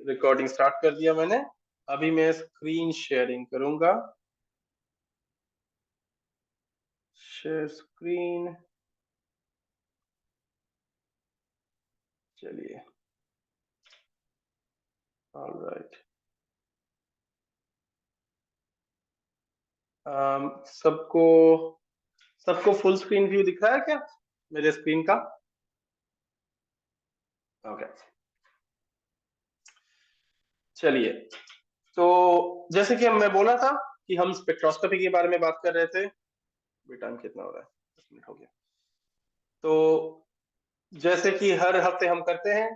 Recording start कर दिया मैंने। अभी मैं स्क्रीन शेयरिंग करूंगा। Share screen. चलिए, ऑलराइट। सबको सबको फुल स्क्रीन व्यू दिख रहा है क्या मेरे स्क्रीन का? ओके, चलिए। तो जैसे कि मैं बोला था कि हम स्पेक्ट्रोस्कोपी के बारे में बात कर रहे थे। टाइम कितना हो रहा है? 10 मिनट हो गया। तो जैसे कि हर हफ्ते हम करते हैं,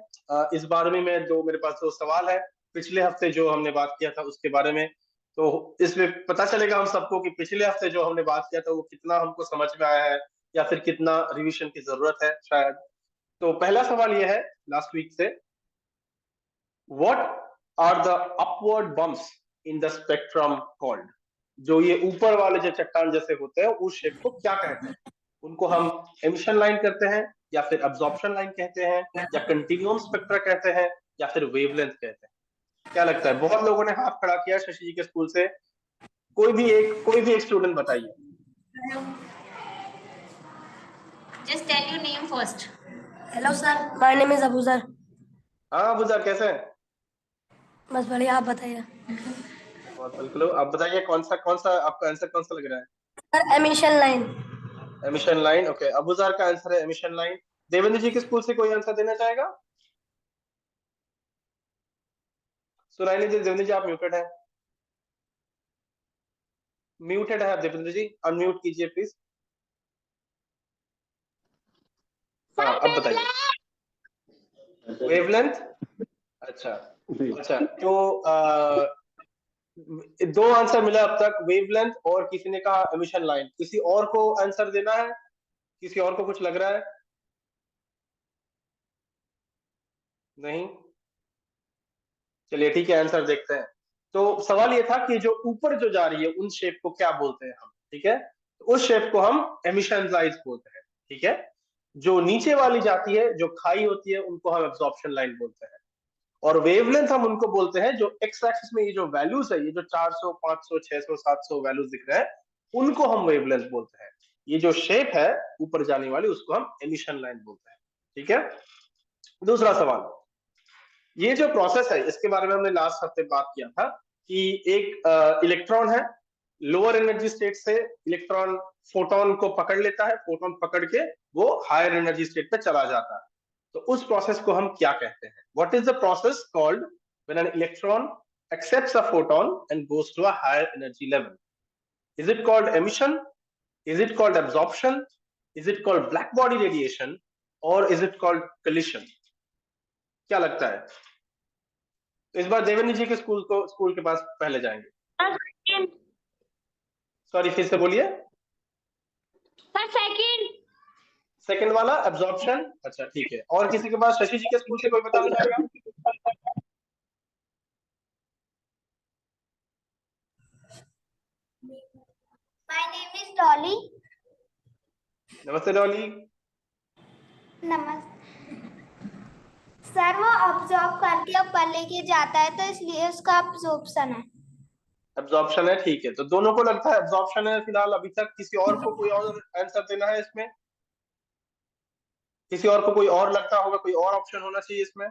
इस बारे में मैं जो मेरे पास दो सवाल है पिछले हफ्ते जो हमने बात किया था उसके बारे में। तो इसमें पता चलेगा हम सबको कि पिछले हफ्ते जो हमने बात किया था वो कितना हमको समझ में आया है या फिर कितना रिवीजन की जरूरत है शायद। तो पहला सवाल ये है लास्ट वीक से, what are the upward bumps in the spectrum called? जो ये ऊपर वाले जो चट्टान जैसे होते हैं उस शेप को क्या कहते हैं? उनको हम एमिशन लाइन कहते हैं, या फिर अब्जॉर्प्शन लाइन कहते हैं, या कंटिन्यूम स्पेक्ट्रा कहते हैं, या फिर वेवलेंथ कहते हैं? क्या लगता है? बहुत लोगों ने हाथ खड़ा किया शशि जी के स्कूल से। कोई भी एक स्टूडेंट बताइए। Just tell your name first. Hello sir, my name is Abu sir. हाँ अबू सर, कैसे हैं? बस बढ़िया, आप बताइए। बहुत बिल्कुल। आप बताइए कौन सा आपका आंसर कौन सा लग रहा है? Sir emission line. Emission line, okay. Abu sir का आंसर है एमिशन लाइन। देवेंद्र जी के स्कूल से कोई आंसर देना चाहेगा? सुनाई नहीं दे देवेंद्र जी, आप म्यूटेड है। म्यूटेड है देवेंद्र जी, अनम्यूट कीजिए प्लीज। हाँ अब बताइए। वेवलेंथ। अच्छा अच्छा, तो दो आंसर मिला अब तक, वेवलेंथ और किसी ने कहा एमिशन लाइन। किसी और को आंसर देना है? किसी और को कुछ लग रहा है? नहीं? चलिए ठीक है, आंसर देखते हैं। तो सवाल ये था कि जो ऊपर जो जा रही है उन शेप को क्या बोलते हैं हम, ठीक है? तो उस शेप को हम एमिशन लाइन्स बोलते हैं, ठीक है? जो नीचे वाली जाती है, जो खाई होती है, उनको हम एब्जॉर्प्शन लाइन बोलते हैं। और वेवलेंथ हम उनको बोलते हैं जो एक्स एक्सिस में ये जो वैल्यूज है, ये जो 400 500 600 700 वैल्यूज दिख रहे हैं, उनको हम वेवलेंथ बोलते हैं। ये जो शेप है ऊपर जाने वाली उसको हम एमिशन लाइन बोलते हैं, ठीक है? दूसरा सवाल, ये जो प्रोसेस है इसके बारे में हमने लास्ट हफ्ते बात किया था कि एक इलेक्ट्रॉन है, लोअर एनर्जी स्टेट से इलेक्ट्रॉन फोटोन को पकड़ लेता है, फोटोन पकड़ के वो हायर एनर्जी स्टेट पे चला जाता है। तो उस प्रोसेस को हम क्या कहते हैं? What is the process called when an electron accepts a photon and goes to a higher energy level? Is it called emission? Is it called absorption? Is it called black body radiation? Or is it called collision? क्या लगता है? तो इस बार देवेंद्र जी के school के पास पहले जाएंगे। Sorry, फिर से बोलिए। सेकंड वाला एब्जॉर्प्शन, अच्छा ठीक है। और किसी के पास शशि जी के स्कूल से कोई बताना चाहेगा? My name is Dolly. नमस्ते डॉली। नमस्ते सर, वो अब्जॉर्ब करके ऊपर लेके जाता है तो इसलिए उसका अब्जॉर्प्शन है। एब्जॉर्प्शन है, ठीक है। तो दोनों को लगता है एब्जॉर्प्शन है फिलहाल अभी तक। किसी और को कोई और आंसर देना है इसमें? किसी और को कोई और लगता होगा, कोई और ऑप्शन होना चाहिए इसमें?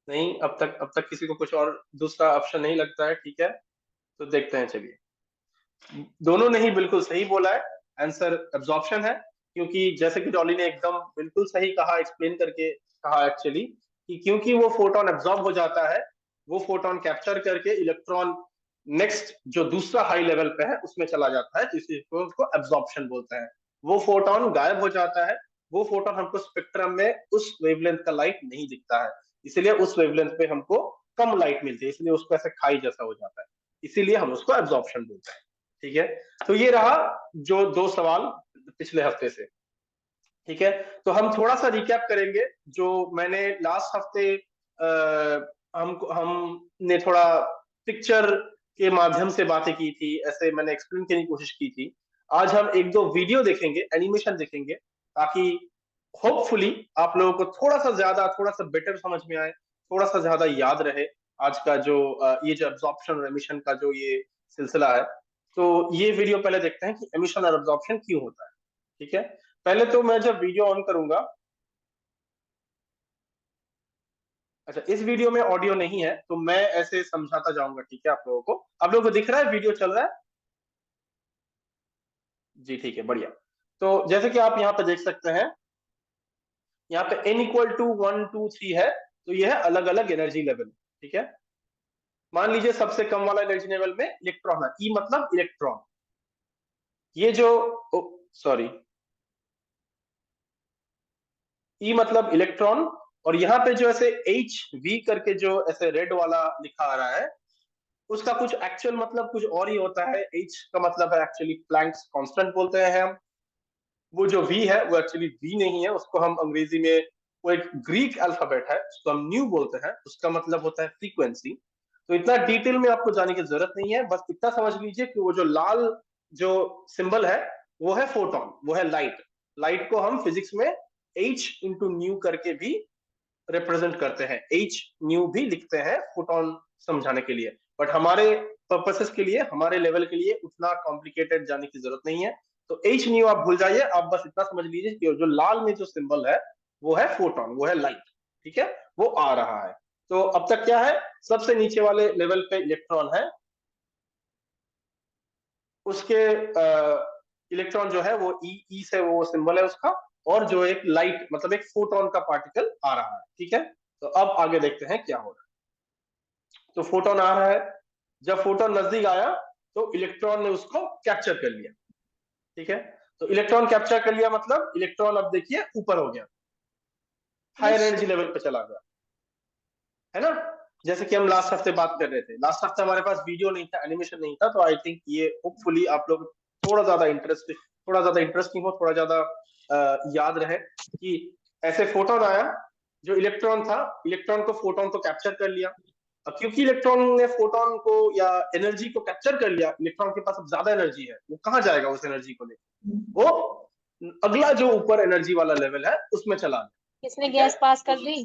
नहीं, अब तक किसी को कुछ और दूसरा ऑप्शन नहीं लगता है, ठीक है। तो देखते हैं, चलिए। दोनों ने ही बिल्कुल सही बोला है, आंसर एब्जॉर्प्शन है। क्योंकि जैसे कि डॉली ने एकदम बिल्कुल सही कहा, एक्सप्लेन करके कहा एक्चुअली, कि क्योंकि वो फोटोन एब्जॉर्ब हो जाता है, वो फोटोन कैप्चर करके इलेक्ट्रॉन नेक्स्ट जो दूसरा हाई लेवल पे है उसमें चला जाता है, तो इसी को उसको एब्जॉर्प्शन बोलते हैं। वो फोटोन गायब हो जाता है, वो फोटोन हमको स्पेक्ट्रम में उस वेवलेंथ का लाइट नहीं दिखता है, इसीलिए उस वेवलेंथ पे हमको कम लाइट मिलती है, इसलिए उसको ऐसे खाई जैसा हो जाता है, इसीलिए हम उसको एब्जॉर्प्शन बोलते हैं, ठीक है। तो ये रहा जो दो सवाल पिछले हफ्ते से, ठीक है। तो हम थोड़ा सा रिकैप करेंगे जो मैंने लास्ट हफ्ते हमने थोड़ा पिक्चर के माध्यम से बातें की थी, ऐसे मैंने एक्सप्लेन करने की कोशिश की थी। आज हम एक दो वीडियो देखेंगे, एनिमेशन देखेंगे, ताकि होपफुली आप लोगों को थोड़ा सा ज्यादा, थोड़ा सा बेटर समझ में आए, थोड़ा सा ज्यादा याद रहे आज का जो ये जो एब्जॉर्प्शन और एमिशन का जो ये सिलसिला है। तो ये वीडियो पहले देखते हैं कि एमिशन और एब्जॉर्प्शन क्यों होता है। ठीक है, पहले तो मैं जब वीडियो ऑन करूंगा, अच्छा इस वीडियो में ऑडियो नहीं है तो मैं ऐसे समझाता जाऊंगा, ठीक है। आप लोगों को दिख रहा है, वीडियो चल रहा है जी, ठीक है, बढ़िया। तो जैसे कि आप यहाँ पे देख सकते हैं, यहाँ पे n इक्वल टू 1 2 3 है, तो ये है अलग अलग एनर्जी लेवल। ठीक है, मान लीजिए सबसे कम वाला एनर्जी लेवल में इलेक्ट्रॉन है, ई मतलब इलेक्ट्रॉन। ये जो सॉरी, ई मतलब इलेक्ट्रॉन, और यहाँ पे जो ऐसे एच वी करके जो ऐसे रेड वाला लिखा आ रहा है, उसका कुछ एक्चुअल मतलब कुछ और ही होता है। एच का मतलब है एक्चुअली प्लैंक्स कांस्टेंट बोलते हैं हम। वो जो वी है वो एक्चुअली वी नहीं है, उसको हम अंग्रेजी में, वो एक ग्रीक अल्फाबेट है, उसको हम न्यू बोलते हैं, उसका मतलब होता है फ्रीक्वेंसी। तो इतना डिटेल में आपको जाने की जरूरत नहीं है, बस इतना समझ लीजिए कि वो जो लाल जो सिंबल है वो है फोटोन, वो है लाइट। लाइट को हम फिजिक्स में एच इंटू न्यू करके भी रिप्रेजेंट करते हैं, एच न्यू भी लिखते हैं फोटोन समझाने के लिए। बट हमारे पर्पसेस के लिए, हमारे लेवल के लिए उतना कॉम्प्लिकेटेड जाने की जरूरत नहीं है। तो एच न्यू आप भूल जाइए, आप बस इतना समझ लीजिए कि जो लाल में जो सिंबल है वो है फोटोन, वो है लाइट। ठीक है, वो आ रहा है। तो अब तक क्या है, सबसे नीचे वाले लेवल पे इलेक्ट्रॉन है, उसके इलेक्ट्रॉन जो है वो ई से वो सिंबल है उसका, और जो एक लाइट मतलब एक फोटोन का पार्टिकल आ रहा है। ठीक है, तो अब आगे देखते हैं क्या हो रहा है। तो फोटोन आ रहा है, जब फोटोन नजदीक आया तो इलेक्ट्रॉन ने उसको कैप्चर कर लिया। ठीक है, तो इलेक्ट्रॉन कैप्चर कर लिया मतलब इलेक्ट्रॉन अब देखिए ऊपर हो गया, हायर एनर्जी लेवल पे चला गया, है ना। जैसे कि हम लास्ट हफ्ते बात कर रहे थे, लास्ट हफ्ते हमारे पास वीडियो नहीं था, एनिमेशन नहीं था, तो आई थिंक ये होपफुली आप लोग थोड़ा ज्यादा इंटरेस्टिंग हो, थोड़ा ज्यादा याद रहे कि ऐसे फोटोन आया, जो इलेक्ट्रॉन था, इलेक्ट्रॉन को फोटोन तो कैप्चर कर लिया। अब क्योंकि इलेक्ट्रॉन ने फोटोन को या एनर्जी को कैप्चर कर लिया, इलेक्ट्रॉन के पास अब ज्यादा एनर्जी है, वो कहाँ जाएगा उस एनर्जी को लेकर, वो अगला जो ऊपर एनर्जी वाला लेवल है उसमें चला गया। किसने गैस पास कर दी?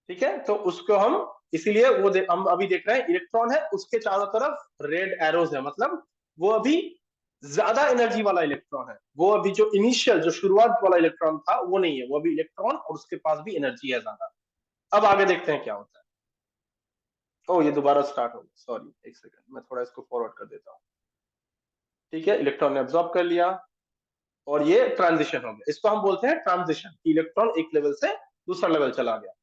ठीक है, तो उसको हम इसीलिए वो हम अभी देख रहे हैं इलेक्ट्रॉन है, उसके चारों तरफ रेड एरोज है, मतलब वो अभी ज्यादा एनर्जी वाला इलेक्ट्रॉन है। वो अभी जो इनिशियल जो शुरुआत वाला इलेक्ट्रॉन था वो नहीं है, वो अभी इलेक्ट्रॉन और उसके पास भी एनर्जी है ज्यादा। अब आगे देखते हैं क्या होता है। ओ ये दोबारा स्टार्ट हो गया, सॉरी एक सेकंड, मैं थोड़ा इसको फॉरवर्ड कर देता हूँ। ठीक है, इलेक्ट्रॉन ने एब्जॉर्ब कर लिया और ये ट्रांजिशन हो गया, इसको हम बोलते हैं ट्रांजिशन। इलेक्ट्रॉन एक लेवल से दूसरा लेवल चला गया,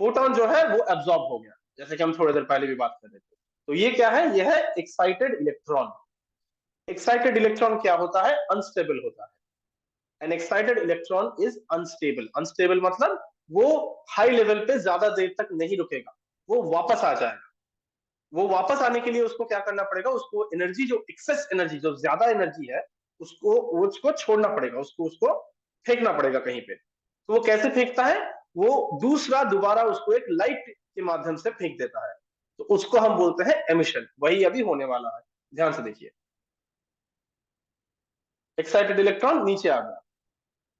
फोटोन जो है वो एब्जॉर्ब हो गया, जैसे कि हम थोड़ी देर पहले भी बात कर रहे थे। तो ये क्या है, ये है एक्साइटेड इलेक्ट्रॉन। एक्साइटेड इलेक्ट्रॉन क्या होता है, अनस्टेबल होता है। N excited electron is unstable. Unstable मतलब वो हाई लेवल पे ज्यादा देर तक नहीं रुकेगा, वो वापस आ जाएगा। वो वापस आने के लिए उसको क्या करना पड़ेगा, उसको एनर्जी जो एक्सेस एनर्जी जो ज्यादा एनर्जी है उसको छोड़ना पड़ेगा, उसको फेंकना पड़ेगा कहीं पे। तो वो कैसे फेंकता है, वो दोबारा उसको एक लाइट के माध्यम से फेंक देता है, तो उसको हम बोलते हैं एमिशन। वही अभी होने वाला है, ध्यान से देखिए। एक्साइटेड इलेक्ट्रॉन नीचे आ गया,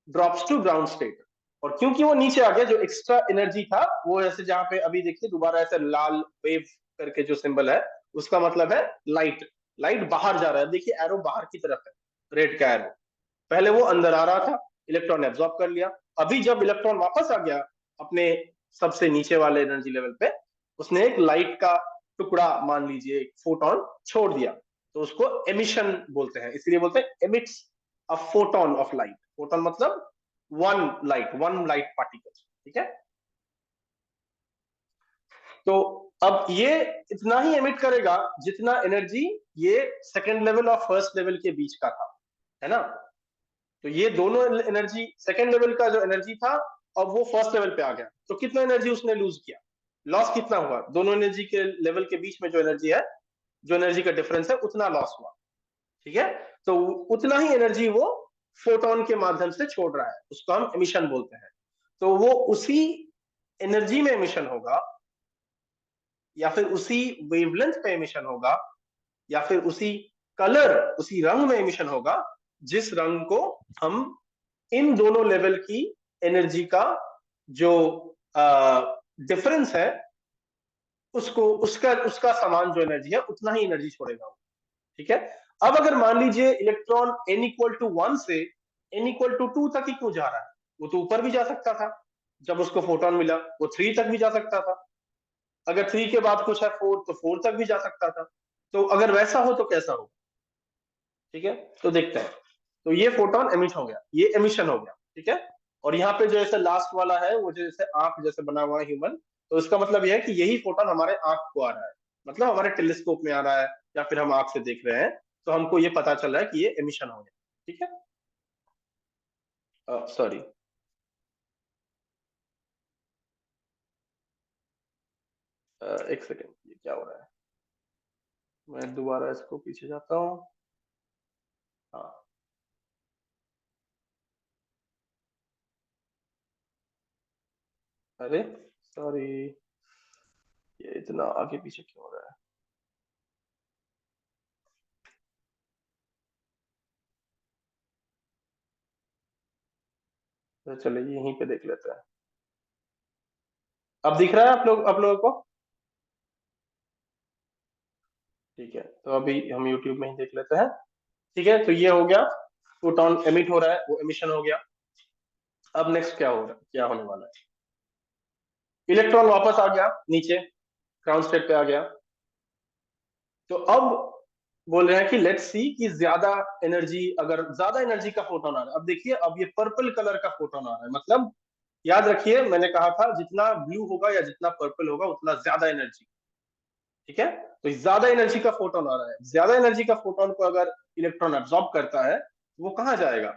ड्रॉप्स टू ग्राउंड स्टेट, और क्योंकि वो नीचे आ गया, जो एक्स्ट्रा एनर्जी था वो ऐसे, जहां पे अभी देखिए दोबारा ऐसे लाल वेव करके जो सिंबल है, उसका मतलब है लाइट। लाइट बाहर जा रहा है, देखिए एरो बाहर की तरफ है, रेड का एरो। पहले वो अंदर आ रहा था, इलेक्ट्रॉन ने एब्जॉर्ब कर लिया। अभी जब इलेक्ट्रॉन वापस आ गया अपने सबसे नीचे वाले एनर्जी लेवल पे, उसने एक लाइट का टुकड़ा, मान लीजिए एक फोटोन छोड़ दिया, तो उसको एमिशन बोलते हैं। इसलिए बोलते हैं emits a photon of light. Photon मतलब वन लाइट पार्टिकल। ठीक है, तो अब ये इतना ही एमिट करेगा जितना एनर्जी ये सेकेंड लेवल और फर्स्ट लेवल के बीच का था, है ना। तो ये दोनों एनर्जी, सेकेंड लेवल का जो एनर्जी था अब वो फर्स्ट लेवल पे आ गया, तो कितना एनर्जी उसने लूज किया, लॉस कितना हुआ, दोनों एनर्जी के लेवल के बीच में जो एनर्जी है, जो एनर्जी का डिफरेंस है, उतना लॉस हुआ। ठीक है, तो उतना ही एनर्जी वो फोटोन के माध्यम से छोड़ रहा है, उसको हम एमिशन बोलते हैं। तो वो उसी एनर्जी में एमिशन होगा, या फिर उसी वेवलेंथ पे एमिशन होगा, या फिर उसी कलर उसी रंग में एमिशन होगा जिस रंग को हम इन दोनों लेवल की एनर्जी का जो डिफरेंस है उसको उसका उसका समान जो एनर्जी है उतना ही एनर्जी छोड़ेगा। ठीक है। अब अगर मान लीजिए इलेक्ट्रॉन n=1 से n=2 तक ही क्यों जा रहा है? वो तो ऊपर भी जा सकता था, जब उसको फोटोन मिला वो 3 तक भी जा सकता था, अगर 3 के बाद कुछ है 4 तो 4 तक भी जा सकता था। तो अगर वैसा हो तो कैसा हो? ठीक है, तो देखते हैं। तो ये फोटोन एमिट हो गया, ये एमिशन हो गया। ठीक है, और यहाँ पे जो ऐसे लास्ट वाला है वो जैसे आंख जैसे बना हुआ है ह्यूमन, तो इसका मतलब यह है कि यही फोटोन हमारे आंख को आ रहा है, मतलब हमारे टेलीस्कोप में आ रहा है या फिर हम आंख से देख रहे हैं, तो हमको ये पता चल रहा है कि ये एमिशन हो गया। ठीक है, सॉरी, एक सेकेंड, ये क्या हो रहा है? मैं दोबारा इसको पीछे जाता हूँ। हाँ, अरे सॉरी, ये इतना आगे पीछे क्यों हो रहा है? तो चलिए यहीं पे देख लेते हैं। अब दिख रहा है आप लोगों को? ठीक है, तो अभी हम YouTube में ही देख लेते हैं। ठीक है, तो ये हो गया, फोटोन एमिट हो रहा है, वो एमिशन हो गया। अब नेक्स्ट क्या हो रहा है, क्या होने वाला है? इलेक्ट्रॉन वापस आ गया नीचे, ग्राउंड स्टेट पे आ गया। तो अब बोल रहे हैं कि लेट्स सी कि ज्यादा एनर्जी, अगर ज्यादा एनर्जी का फोटोन आ रहा है, अब देखिए अब ये पर्पल कलर का फोटोन आ रहा है, मतलब याद रखिए मैंने कहा था जितना ब्लू होगा या जितना पर्पल होगा उतना ज्यादा एनर्जी। ठीक है, तो ज्यादा एनर्जी का फोटोन आ रहा है, ज्यादा एनर्जी का फोटोन को अगर इलेक्ट्रॉन एब्जॉर्ब करता है तो वो कहाँ जाएगा?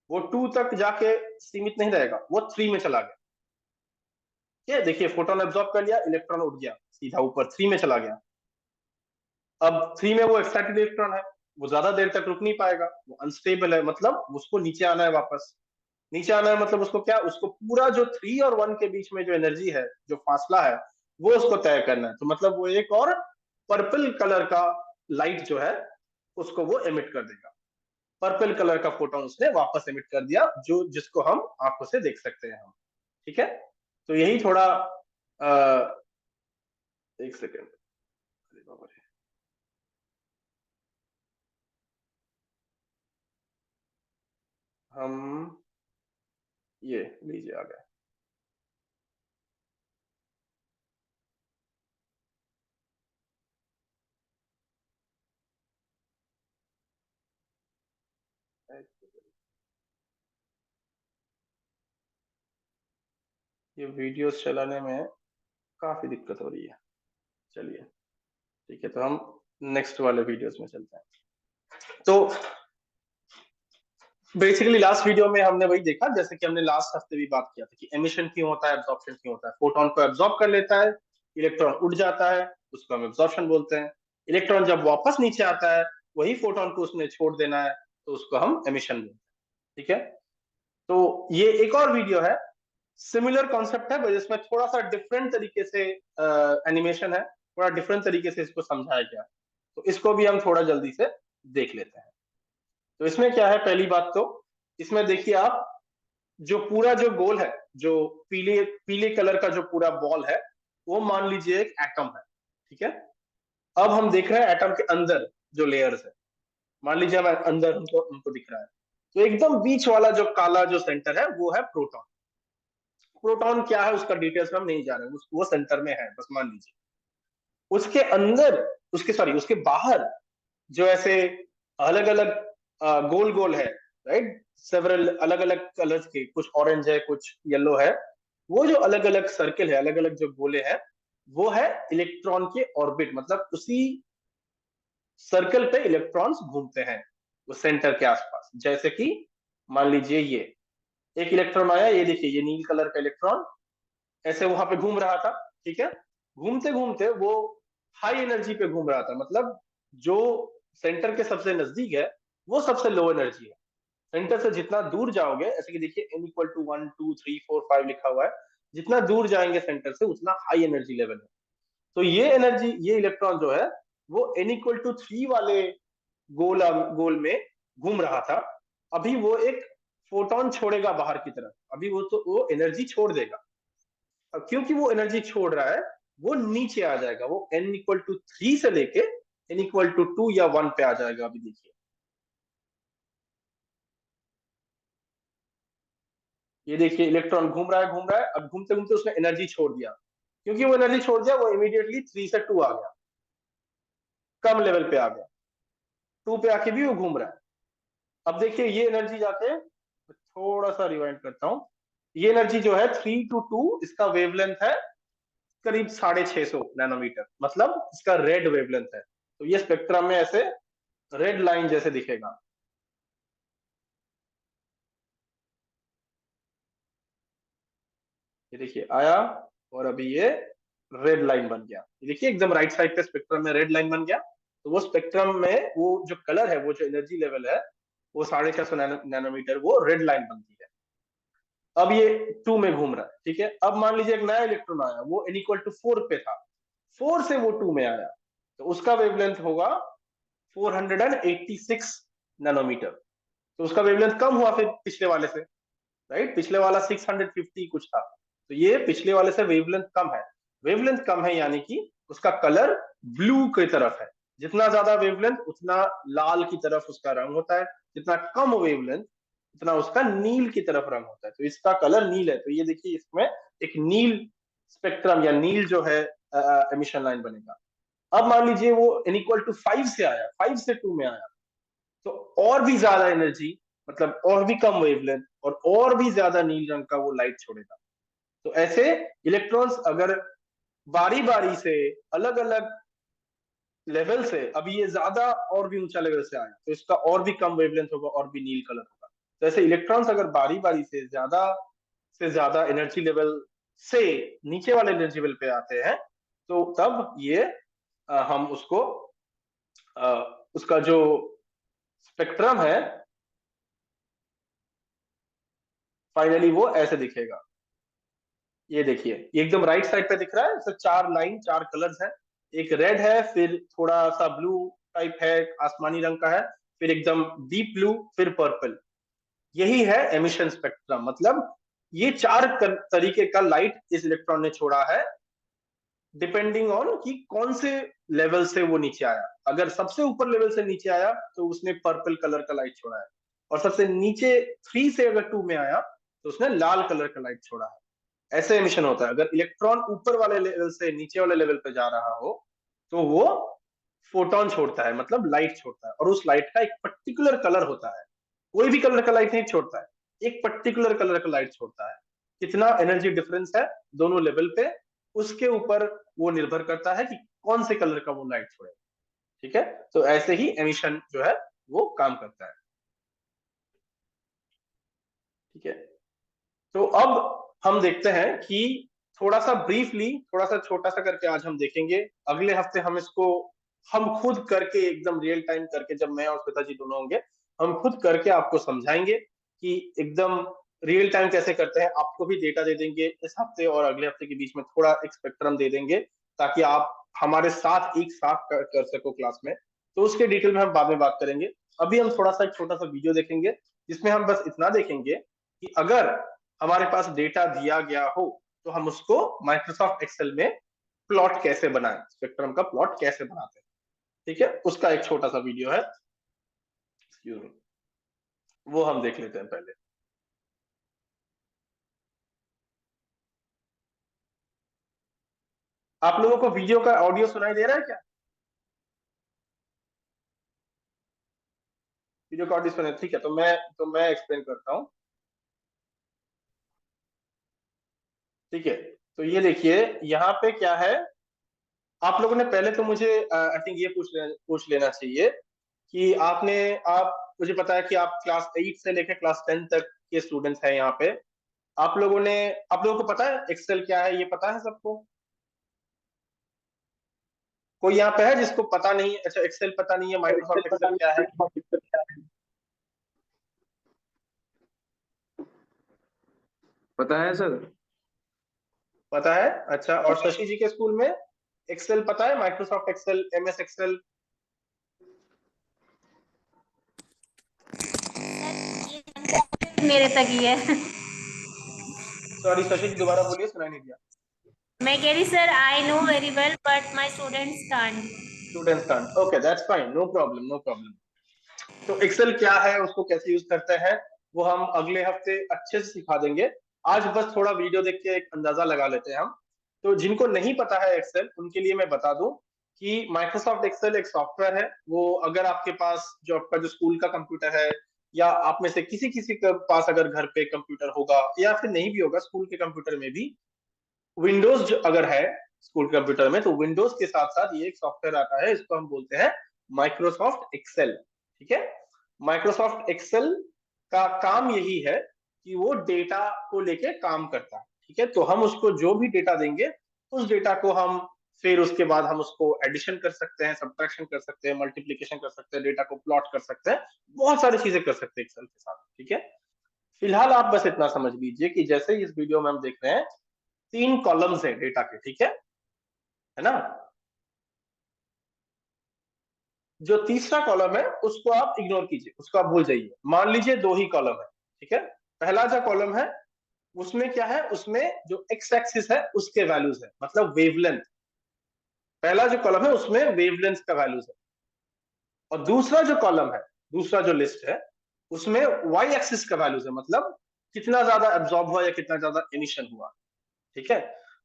वो 2 तक जाके सीमित नहीं रहेगा, वो 3 में चला गया। ये देखिए फोटोन एब्जॉर्ब कर लिया, इलेक्ट्रॉन उठ गया सीधा ऊपर 3 में चला गया। अब 3 में वो एक्साइटेड इलेक्ट्रॉन है, वो ज्यादा देर तक रुक नहीं पाएगा, वो अनस्टेबल है, मतलब उसको नीचे आना है वापस। नीचे आना है मतलब उसको क्या, उसको पूरा जो 3 और 1 के बीच में जो एनर्जी है, जो फासला है, वो उसको तय करना है। तो मतलब वो एक और पर्पल कलर का लाइट जो है उसको वो एमिट कर देगा। पर्पल कलर का फोटोन उसने वापस एमिट कर दिया, जो जिसको हम आंखों से देख सकते हैं हम। ठीक है, तो यही थोड़ा एक सेकेंड, हम ये लीजिए आ गया। ये वीडियोस चलाने में काफी दिक्कत हो रही है। चलिए ठीक है, तो हम नेक्स्ट वाले वीडियोस में चलते हैं। तो बेसिकली लास्ट वीडियो में हमने वही देखा, जैसे कि हमने लास्ट हफ्ते भी बात किया था कि एमिशन क्यों होता है, एब्जॉर्प्शन क्यों होता है। फोटोन को एब्जॉर्ब कर लेता है, इलेक्ट्रॉन उड़ जाता है, उसको हम एब्जॉर्प्शन बोलते हैं। इलेक्ट्रॉन जब वापस नीचे आता है, वही फोटोन को उसने छोड़ देना है, तो उसको हम एमिशन बोलते हैं। ठीक है, तो ये एक और वीडियो है, सिमिलर कॉन्सेप्ट है, जिसमें थोड़ा सा डिफरेंट तरीके से एनिमेशन है, थोड़ा डिफरेंट तरीके से इसको समझाया गया, तो इसको भी हम थोड़ा जल्दी से देख लेते हैं। तो इसमें क्या है, पहली बात तो इसमें देखिए आप, जो पूरा जो गोल है, जो पीले पीले कलर का जो पूरा बॉल है, वो मान लीजिए एक एटम है। ठीक है, अब हम देख रहे हैं एटम के अंदर जो लेयर्स है, मान लीजिए हम अंदर हमको हमको दिख रहा है, तो एकदम बीच वाला जो काला जो सेंटर है वो है प्रोटॉन। प्रोटॉन क्या है उसका डिटेल्स में हम नहीं जा रहे हैं, वो सेंटर में है बस मान लीजिए। उसके अंदर, उसके सॉरी उसके बाहर जो ऐसे अलग अलग गोल गोल है, राइट, सेवरल अलग अलग कलर्स के, कुछ ऑरेंज है कुछ येलो है, वो जो अलग अलग सर्कल है, अलग अलग जो गोले हैं, वो है इलेक्ट्रॉन के ऑर्बिट, मतलब उसी सर्कल पे इलेक्ट्रॉन्स घूमते हैं वो सेंटर के आसपास। जैसे कि मान लीजिए ये एक इलेक्ट्रॉन आया, ये देखिए ये नील कलर का इलेक्ट्रॉन ऐसे वहां पे घूम रहा था। ठीक है, घूमते घूमते वो हाई एनर्जी पे घूम रहा था, मतलब जो सेंटर के सबसे नजदीक है वो सबसे लो एनर्जी है। सेंटर से जितना दूर जाओगे, ऐसे कि देखिए n=1 2 3 4 5 लिखा हुआ है, जितना दूर जाएंगे सेंटर से उतना हाई एनर्जी लेवल है। तो ये एनर्जी, ये इलेक्ट्रॉन जो है वो n=3 वाले गोल गोल में घूम रहा था, अभी वो एक फोटोन छोड़ेगा बाहर की तरफ, अभी वो एनर्जी छोड़ देगा। अब क्योंकि वो एनर्जी छोड़ रहा है, वो नीचे आ जाएगा, वो n=3 से लेके n=2 या 1 पे आ जाएगा। अभी देखिए, ये देखिए इलेक्ट्रॉन घूम रहा है, अब घूमते घूमते उसने एनर्जी छोड़ दिया, क्योंकि वो एनर्जी छोड़ दिया, वो इमीडिएटली 3 से 2 आ गया, कम लेवल पे आ गया, 2 पे आके भी वो घूम रहा है। अब देखिए ये एनर्जी जाके, थोड़ा सा रिवाइंड करता हूं, ये एनर्जी जो है 3 to 2, इसका वेवलेंथ है करीब 650 नैनोमीटर, मतलब इसका रेड वेवलेंथ है। तो ये स्पेक्ट्रम में ऐसे रेड लाइन जैसे दिखेगा। ये देखिए आया, और अभी ये रेड लाइन बन गया, ये देखिए एकदम राइट साइड पे स्पेक्ट्रम में रेड लाइन बन गया। तो वो स्पेक्ट्रम में वो जो कलर है, वो जो एनर्जी लेवल है, वो 650 नैनोमीटर, वो रेड लाइन बनती है। अब ये 2 में घूम रहा है, ठीक है। अब मान लीजिए एक नया इलेक्ट्रॉन आया, वो n=4 पे था, 4 से वो 2 में आया, तो उसका वेवलेंथ होगा 486 नैनोमीटर। तो उसका वेवलेंथ कम हुआ फिर पिछले वाले से, राइट, पिछले वाला 650 कुछ था, तो ये पिछले वाले से वेवलेंथ कम है। वेवलेंथ कम है यानी कि उसका कलर ब्लू की तरफ है। जितना ज्यादा वेवलेंथ उतना लाल की तरफ उसका रंग होता है, जितना कम वेवलेंथ उतना उसका नील की तरफ रंग होता है। तो इसका कलर नील है, तो ये देखिए इसमें एक नील स्पेक्ट्रम या नील जो है एमिशन लाइन बनेगा। अब मान लीजिए वो n=5 से आया, 5 से 2 में आया, तो और भी ज्यादा एनर्जी, मतलब और भी कम वेवलेंथ और भी ज्यादा नील रंग का वो लाइट छोड़ेगा। तो ऐसे इलेक्ट्रॉन्स अगर बारी बारी से अलग अलग लेवल से, अभी ये ज्यादा और भी ऊंचा लेवल से आया, तो इसका और भी कम वेवलेंथ होगा और भी नील कलर होगा। तो ऐसे इलेक्ट्रॉन्स अगर बारी बारी से ज्यादा एनर्जी लेवल से नीचे वाले एनर्जी लेवल पे आते हैं, तो तब ये हम उसको उसका जो स्पेक्ट्रम है फाइनली वो ऐसे दिखेगा। ये देखिए ये एकदम राइट साइड पे दिख रहा है, इसमें 4 लाइन 4 कलर्स हैं, एक रेड है, फिर थोड़ा सा ब्लू टाइप है, आसमानी रंग का है, फिर एकदम डीप ब्लू, फिर पर्पल। यही है एमिशन स्पेक्ट्रम, मतलब ये 4 तरीके का लाइट इस इलेक्ट्रॉन ने छोड़ा है, डिपेंडिंग ऑन कि कौन से लेवल से वो नीचे आया। अगर सबसे ऊपर लेवल से नीचे आया तो उसने पर्पल कलर का लाइट छोड़ा है, और सबसे नीचे 3 से अगर 2 में आया तो उसने लाल कलर का लाइट छोड़ा है। ऐसे एमिशन होता है। अगर इलेक्ट्रॉन ऊपर वाले लेवल से नीचे वाले लेवल पे जा रहा हो तो वो फोटोन छोड़ता है, मतलब लाइट छोड़ता है, और उस लाइट का एक पर्टिकुलर कलर होता है। कोई भी कलर का लाइट नहीं छोड़ता है, एक पर्टिकुलर कलर का लाइट छोड़ता है। कितना एनर्जी डिफरेंस है दोनों लेवल पे, उसके ऊपर वो निर्भर करता है कि कौन से कलर का वो लाइट छोड़े। ठीक है, तो ऐसे ही एमिशन जो है वो काम करता है। ठीक है, तो अब हम देखते हैं कि थोड़ा सा ब्रीफली, थोड़ा सा छोटा सा करके आज हम देखेंगे। अगले हफ्ते हम इसको हम खुद करके एकदम रियल टाइम करके, जब मैं और श्वेता जी दोनों होंगे, हम खुद करके आपको समझाएंगे कि एकदम रियल टाइम कैसे करते हैं। आपको भी डेटा दे देंगे इस हफ्ते और अगले हफ्ते के बीच में, थोड़ा एक स्पेक्ट्रम दे देंगे ताकि आप हमारे साथ एक साथ कर सको क्लास में। तो उसके डिटेल में हम बाद में बात करेंगे। अभी हम थोड़ा सा एक छोटा सा वीडियो देखेंगे जिसमें हम बस इतना देखेंगे कि अगर हमारे पास डेटा दिया गया हो तो हम उसको माइक्रोसॉफ्ट एक्सेल में प्लॉट कैसे बनाएं, स्पेक्ट्रम का प्लॉट कैसे बनाते हैं। ठीक है, उसका एक छोटा सा वीडियो है, वो हम देख लेते हैं पहले। आप लोगों को वीडियो का ऑडियो सुनाई दे रहा है क्या? वीडियो का ऑडियो सुनाई, ठीक है, तो मैं एक्सप्लेन करता हूँ। ठीक है, तो ये देखिए यहाँ पे क्या है। आप लोगों ने पहले तो मुझे आई थिंक ये पूछ लेना चाहिए कि आप मुझे पता है कि आप क्लास 8 से लेकर क्लास 10 तक के स्टूडेंट्स हैं यहाँ पे। आप लोगों को पता है एक्सेल क्या है, ये पता है सबको? कोई यहाँ पे है जिसको पता नहीं? अच्छा, एक्सेल पता नहीं है, माइक्रोसॉफ्ट एक्सेल क्या है? पता है सर। पता है, अच्छा। और शशि जी के स्कूल में एक्सेल पता है, माइक्रोसॉफ्ट एक्सेल, MS एक्सेल? मेरे तक ही है। सॉरी शशि जी, दोबारा बोलिए, सुनाई नहीं दिया। मैं कह रही sir I know very well but my students can't. Students can't, okay that's fine, no problem no problem. तो एक्सेल क्या है, उसको कैसे यूज करते हैं, वो हम अगले हफ्ते अच्छे से सिखा देंगे। आज बस थोड़ा वीडियो देख के एक अंदाजा लगा लेते हैं हम। तो जिनको नहीं पता है एक्सेल, उनके लिए मैं बता दूं कि माइक्रोसॉफ्ट एक्सेल एक सॉफ्टवेयर है। वो अगर आपके पास जो आपका जो स्कूल का कंप्यूटर है, या आप में से किसी किसी के पास अगर घर पे कंप्यूटर होगा या फिर नहीं भी होगा, स्कूल के कंप्यूटर में भी विंडोज अगर है स्कूल कंप्यूटर में, तो विंडोज के साथ साथ ये एक सॉफ्टवेयर आता है, इसको हम बोलते हैं माइक्रोसॉफ्ट एक्सेल। ठीक है, माइक्रोसॉफ्ट एक्सेल का काम यही है कि वो डेटा को लेके काम करता है। ठीक है, तो हम उसको जो भी डेटा देंगे, उस डेटा को हम फिर उसके बाद हम उसको एडिशन कर सकते हैं, सब्ट्रैक्शन कर सकते हैं, मल्टीप्लीकेशन कर सकते हैं, डेटा को प्लॉट कर सकते हैं, बहुत सारी चीजें कर सकते हैं एक्सेल के साथ। ठीक है, फिलहाल आप बस इतना समझ लीजिए कि जैसे इस वीडियो में हम देख रहे हैं, 3 कॉलम्स है डेटा के। ठीक है ना। जो तीसरा कॉलम है उसको आप इग्नोर कीजिए, उसको आप भूल जाइए। मान लीजिए 2 ही कॉलम है। ठीक है, पहला जो कॉलम है उसमें क्या है, उसमें जो एक्स एक्सिस है उसके वैल्यूज है, मतलब वेवलेंथ। पहला जो कॉलम है उसमें वेवलेंथ का वैल्यूज है। और दूसरा जो कॉलम है, दूसरा जो लिस्ट है, उसमें वाई एक्सिस का वैल्यूज है, मतलब कितना ज्यादा एब्जॉर्ब हुआ या कितना ज्यादा एमिशन हुआ। ठीक है,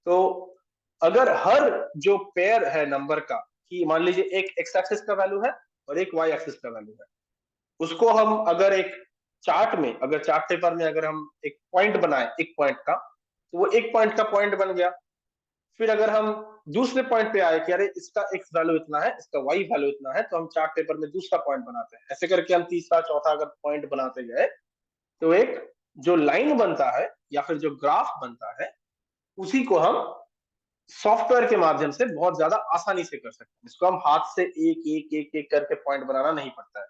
तो अगर हर जो पेयर है नंबर का, कि मान लीजिए एक एक्स एक्सिस का वैल्यू है और एक वाई एक्सिस का वैल्यू है, उसको हम अगर एक चार्ट में, अगर चार्ट पेपर में अगर हम एक पॉइंट बनाए एक पॉइंट का, तो वो एक पॉइंट का पॉइंट बन गया। फिर अगर हम दूसरे पॉइंट पे आए कि अरे इसका एक्स वैल्यू इतना है, इसका वाई वैल्यू इतना है, तो हम चार्ट पेपर में दूसरा पॉइंट बनाते हैं। ऐसे करके हम तीसरा चौथा अगर पॉइंट बनाते गए, तो एक जो लाइन बनता है या फिर जो ग्राफ बनता है, उसी को हम सॉफ्टवेयर के माध्यम से बहुत ज्यादा आसानी से कर सकते हैं। इसको हम हाथ से एक एक एक एक करके पॉइंट बनाना नहीं पड़ता है।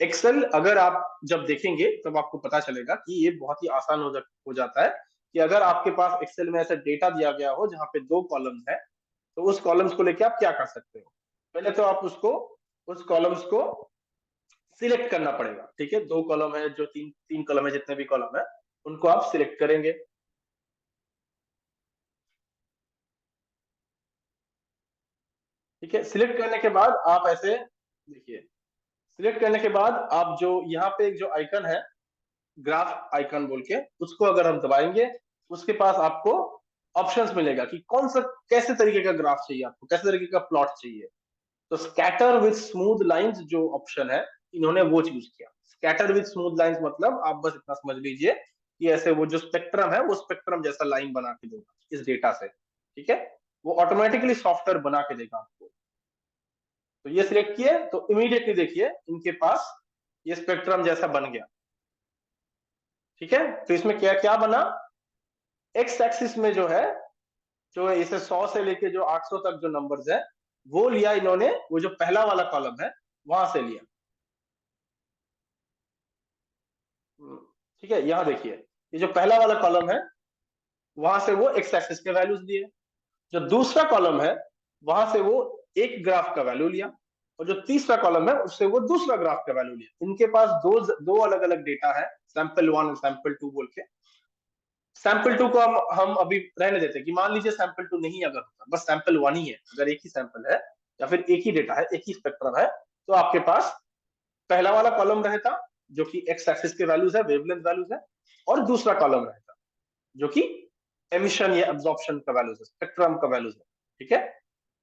एक्सेल अगर आप जब देखेंगे तब आपको पता चलेगा कि ये बहुत ही आसान हो जाता है। कि अगर आपके पास एक्सेल में ऐसा डेटा दिया गया हो जहां पे 2 कॉलम्स है, तो उस कॉलम्स को लेके आप क्या कर सकते हो, पहले तो आप उसको उस कॉलम्स को सिलेक्ट करना पड़ेगा। ठीक है, 2 कॉलम है, जो तीन तीन कॉलम है, जितने भी कॉलम है उनको आप सिलेक्ट करेंगे। ठीक है, सिलेक्ट करने के बाद आप ऐसे देखिए, सिलेक्ट करने के बाद आप जो यहाँ पे एक जो आइकन है, ग्राफ आइकन बोल के, उसको अगर हम दबाएंगे, उसके पास आपको ऑप्शंस मिलेगा कि कौन सा कैसे तरीके का ग्राफ चाहिए आपको, कैसे तरीके का प्लॉट चाहिए। तो स्कैटर विथ स्मूथ लाइंस जो ऑप्शन है, इन्होंने वो चूज किया। स्कैटर विथ स्मूथ लाइंस मतलब आप बस इतना समझ लीजिए कि ऐसे वो जो स्पेक्ट्रम है, वो स्पेक्ट्रम जैसा लाइन बना के देगा इस डेटा से। ठीक है, वो ऑटोमेटिकली सॉफ्टवेयर बना के देगा आपको। तो ये सिलेक्ट किए तो इमीडिएटली देखिए इनके पास ये स्पेक्ट्रम जैसा बन गया। ठीक है, तो इसमें क्या क्या बना, एक्स एक्सिस में जो है, जो इसे 100 से लेके जो 800 तक जो नंबर्स है, वो लिया इन्होंने, वो जो पहला वाला कॉलम है वहां से लिया। ठीक है, यहां देखिए, ये जो पहला वाला कॉलम है, वहां से वो एक्स एक्सिस के वैल्यूज लिए। जो दूसरा कॉलम है, वहां से वो एक ग्राफ का वैल्यू लिया। और जो तीसरा कॉलम है, उससे वो दूसरा ग्राफ का वैल्यू लिया। इनके पास दो दो अलग अलग डेटा है, सैंपल 1 और सैंपल 2 बोल के। सैंपल 2 को हम अभी रहने देते हैं कि मान लीजिए सैंपल 2 नहीं अगर होता, बस सैंपल 1 ही है, अगर एक ही सैंपल है या फिर एक ही डेटा है, एक ही स्पेक्ट्रम है, तो आपके पास पहला वाला कॉलम रहता जो कि एक्स एक्सिस के वैल्यूज है, वेवलेंथ वैल्यूज है, और दूसरा कॉलम रहता जो कि एमिशन या एब्जॉर्प्शन का वैल्यूज है, स्पेक्ट्रम का वैल्यूज है। ठीक है,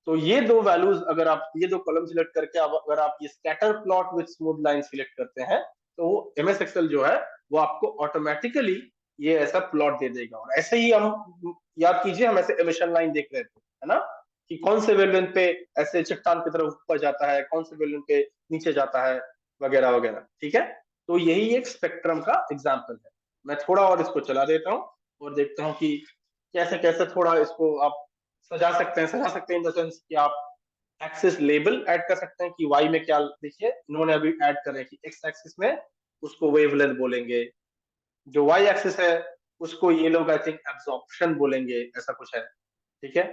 तो ये दो वैल्यूज अगर आप ये दो कॉलम सिलेक्ट करके अगर आप ये scatter plot with smooth line select करते हैं, तो वो एमएस एक्सेल जो है वो आपको ऑटोमेटिकली ये ऐसा प्लॉट दे देगा। और ऐसे ही हम याद कीजिए, हम ऐसे एमिशन लाइन देख रहे थे, है ना, कि कौन से वेवलेंथ पे ऐसे चट्टान की तरफ ऊपर जाता है, कौन से वेवलेंथ पे नीचे जाता है, वगैरह वगैरह। ठीक है, तो यही एक स्पेक्ट्रम का एग्जाम्पल है। मैं थोड़ा और इसको चला देता हूँ और देखता हूँ कि कैसे कैसे थोड़ा इसको आप सजा सकते हैं इन द सेंस कि आप एक्सिस लेबल ऐड कर सकते हैं कि वाई में क्या, देखिए इन्होंने अभी ऐड कर रहे हैं कि एक्स एक्सिस में उसको वेवलेंथ बोलेंगे, जो वाई एक्सिस है उसको ये लोग आई थिंक एब्जॉर्प्शन बोलेंगे, ऐसा कुछ है। ठीक है,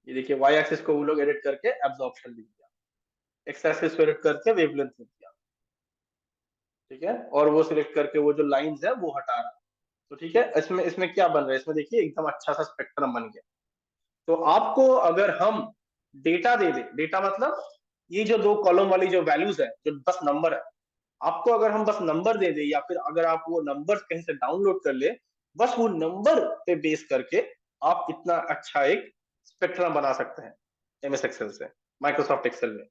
ये देखिए वाई एक्सिस को वो लोग एडिट करके एब्जॉर्प्शन लिख दिया, एक्स एक्सिस को एडिट करके वेवलेंथ लिख दिया। ठीक है, और वो सिलेक्ट करके वो जो लाइंस है वो हटा रहा है। तो ठीक है, इसमें इसमें क्या बन रहा है, इसमें देखिए एकदम अच्छा सा स्पेक्ट्रम बन गया। तो आपको अगर हम डेटा दे दे, डेटा मतलब ये जो दो कॉलम वाली जो वैल्यूज है, जो बस नंबर है, आपको अगर हम बस नंबर दे दे, या फिर अगर आप वो नंबर कहीं से डाउनलोड कर ले, बस वो नंबर पे बेस करके आप इतना अच्छा एक स्पेक्ट्रम बना सकते हैं एमएस एक्सेल से, माइक्रोसॉफ्ट एक्सेल में।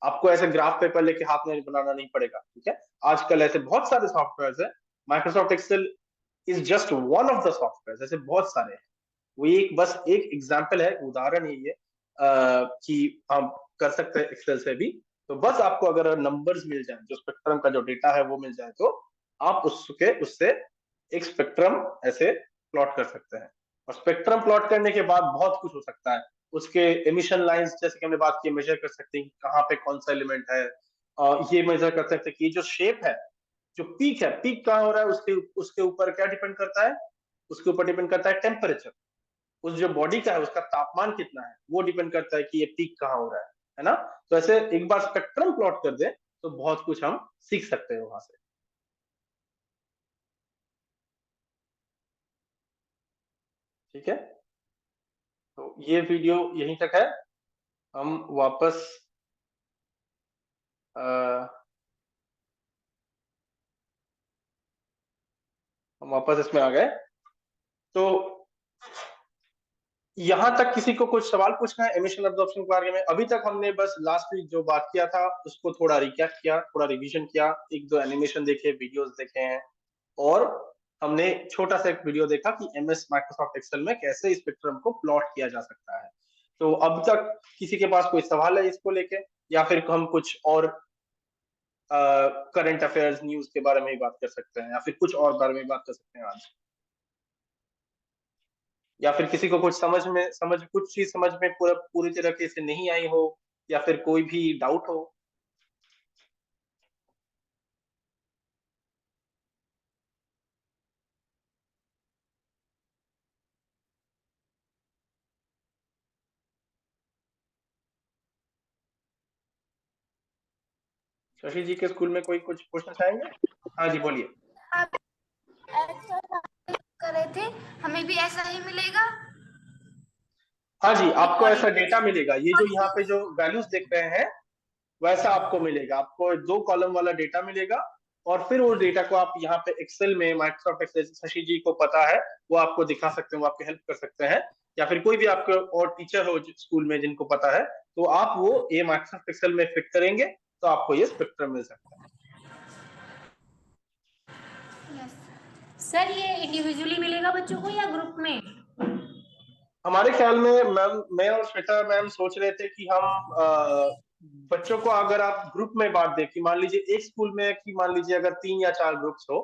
आपको ऐसे ग्राफ पेपर लेके हाथ में बनाना नहीं पड़ेगा, ठीक है। आजकल ऐसे बहुत सारे सॉफ्टवेयर है, Microsoft Excel is just one of the software, ऐसे बहुत सारे हैं। वो एक बस एक एग्जाम्पल है, उदाहरण है ये कि हम कर सकते हैं एक्सेल से भी। तो बस आपको अगर नंबर्स मिल जाए, जो स्पेक्ट्रम का जो डेटा है वो मिल जाए, तो आप उससे एक स्पेक्ट्रम ऐसे प्लॉट कर सकते हैं। और स्पेक्ट्रम प्लॉट करने के बाद बहुत कुछ हो सकता है। उसके एमिशन लाइंस, जैसे कि हमने बात की, मेजर कर सकते हैं कहाँ पे कौन सा एलिमेंट है। ये मेजर कर सकते हैं कि जो शेप है, जो पीक है, पीक कहाँ हो रहा है, उसके उसके ऊपर क्या डिपेंड करता है, उसके ऊपर डिपेंड करता है टेम्परेचर। उस जो बॉडी का है उसका तापमान कितना है, वो डिपेंड करता है कि ये पीक कहाँ हो रहा है ना। तो ऐसे एक बार स्पेक्ट्रम प्लॉट कर दे तो बहुत कुछ हम सीख सकते हैं वहां से। ठीक है, तो ये वीडियो यहीं तक है। हम वापस इसमें आ गए। तो यहां तक किसी को कुछ सवाल पूछना है एमिशन एब्जॉर्प्शन के बारे में? अभी तक हमने बस लास्ट वीक जो बात किया था उसको थोड़ा रिकैप किया, थोड़ा रिवीजन किया, एक दो एनिमेशन देखे, वीडियोस देखे हैं, और हमने छोटा सा एक वीडियो देखा कि एमएस माइक्रोसॉफ्ट एक्सेल में कैसे स्पेक्ट्रम को प्लॉट किया जा सकता है। तो अब तक किसी के पास कोई सवाल है इसको लेके, या फिर हम कुछ और करंट अफेयर्स न्यूज के बारे में ही बात कर सकते हैं, या फिर कुछ और बारे में बात कर सकते हैं आज? या फिर किसी को कुछ कुछ चीज समझ में पूरी तरीके से नहीं आई हो, या फिर कोई भी डाउट हो? शशि जी के स्कूल में कोई कुछ पूछना चाहेंगे? हाँ जी, बोलिए। आप ऐसा कर रहे थे, हमें भी ऐसा ही मिलेगा? हाँ जी, आपको ऐसा डेटा मिलेगा, ये जो यहाँ पे जो वैल्यूज देख रहे हैं वैसा आपको मिलेगा। आपको दो कॉलम वाला डेटा मिलेगा, और फिर उस डेटा को आप यहाँ पे एक्सेल में, माइक्रोसॉफ्ट एक्सेल, शशि जी को पता है वो आपको दिखा सकते हैं, वो आपकी हेल्प कर सकते हैं, या फिर कोई भी आपके और टीचर हो स्कूल में जिनको पता है, तो आप वो ये माइक्रोसॉफ्ट एक्सेल में फिट करेंगे तो आपको ये स्पेक्ट्रम मिल सकता है। सर ये इंडिविजुअली मिलेगा बच्चों को या ग्रुप में? हमारे ख्याल में मैम, मैं और श्वेता मैम सोच रहे थे कि हम बच्चों को अगर आप ग्रुप में बांट दें, कि मान लीजिए एक स्कूल में, कि मान लीजिए अगर 3 या 4 ग्रुप्स हो,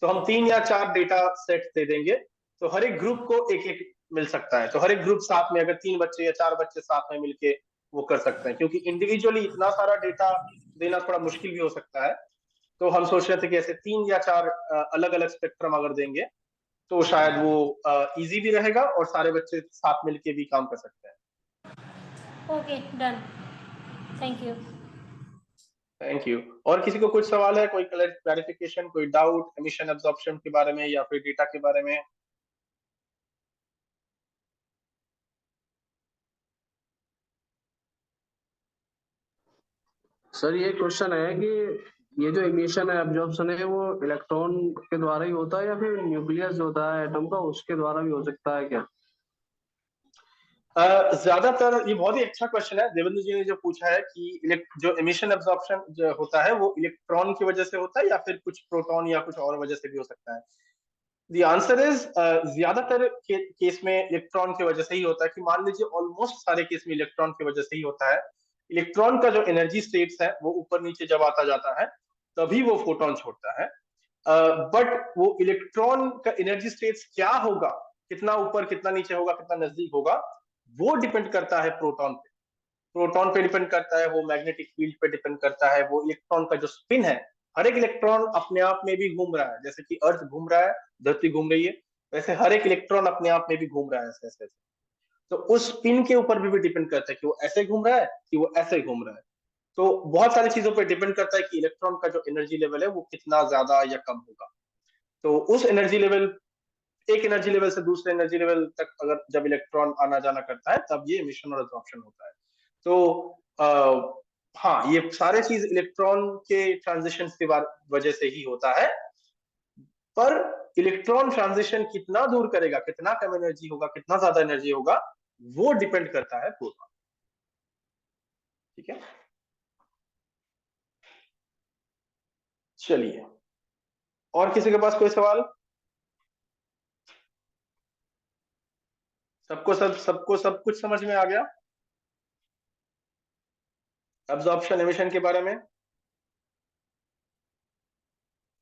तो हम 3 या 4 डेटा सेट दे देंगे, तो हर एक ग्रुप को एक एक मिल सकता है। तो हर एक ग्रुप साथ में, अगर 3 बच्चे या 4 बच्चे साथ में मिलके वो कर सकते हैं, क्योंकि इंडिविजुअली इतना सारा डेटा देना थोड़ा मुश्किल भी हो सकता है। तो हम सोच रहे थे कि ऐसे 3 या 4 अलग अलग स्पेक्ट्रम अगर देंगे तो शायद वो इजी भी रहेगा, और सारे बच्चे साथ मिलके भी काम कर सकते हैं। Okay, done, thank you. Thank you. और किसी को कुछ सवाल है, कोई क्लैरिफिकेशन, कोई डाउट एमिशन एब्जॉर्प्शन के बारे में या फिर डेटा के बारे में? सर ये क्वेश्चन है कि ये जो इमिशन है, एब्जॉर्प्शन है, वो इलेक्ट्रॉन के द्वारा ही होता है या फिर न्यूक्लियस जो होता है एटम का उसके द्वारा भी हो सकता है क्या? ज्यादातर ये बहुत ही अच्छा क्वेश्चन है देवेंद्र जी ने जो पूछा है, कि जो एमिशन एब्जॉर्प्शन जो होता है वो इलेक्ट्रॉन की वजह से होता है या फिर कुछ प्रोटॉन या कुछ और वजह से भी हो सकता है। द आंसर इज ज्यादातर केस में इलेक्ट्रॉन की वजह से ही होता है, कि मान लीजिए ऑलमोस्ट सारे केस में इलेक्ट्रॉन की वजह से ही होता है। इलेक्ट्रॉन का जो एनर्जी स्टेट्स है वो ऊपर नीचे जब आता जाता है तभी वो फोटोन छोड़ता है। बट वो इलेक्ट्रॉन का एनर्जी स्टेट्स क्या होगा, कितना ऊपर कितना नीचे होगा, कितना नजदीक होगा, वो डिपेंड करता है प्रोटॉन पे। प्रोटॉन पे डिपेंड करता है, वो मैग्नेटिक फील्ड पे डिपेंड करता है, वो इलेक्ट्रॉन का जो स्पिन है। हर एक इलेक्ट्रॉन अपने आप में भी घूम रहा है, जैसे कि अर्थ घूम रहा है, धरती घूम रही है, वैसे हर एक इलेक्ट्रॉन अपने आप में भी घूम रहा है, ऐसे ऐसे ऐसे। तो उस स्पिन के ऊपर भी डिपेंड करता है कि वो ऐसे घूम रहा है कि वो ऐसे घूम रहा है। तो बहुत सारी चीजों पर डिपेंड करता है कि इलेक्ट्रॉन का जो एनर्जी लेवल है वो कितना ज्यादा या कम होगा। तो उस एनर्जी लेवल, एक एनर्जी लेवल से दूसरे एनर्जी लेवल तक अगर जब इलेक्ट्रॉन आना जाना करता है तब ये इमिशन और एब्जॉर्प्शन होता है। तो हाँ, ये सारे चीज इलेक्ट्रॉन के ट्रांजिशन की वजह से ही होता है, पर इलेक्ट्रॉन ट्रांजिशन कितना दूर करेगा, कितना कम एनर्जी होगा, कितना ज्यादा एनर्जी होगा, वो डिपेंड करता है प्रोटॉन। ठीक है, चलिए, और किसी के पास कोई सवाल? सबको सब कुछ समझ में आ गया एब्जॉर्प्शन एमिशन के बारे में?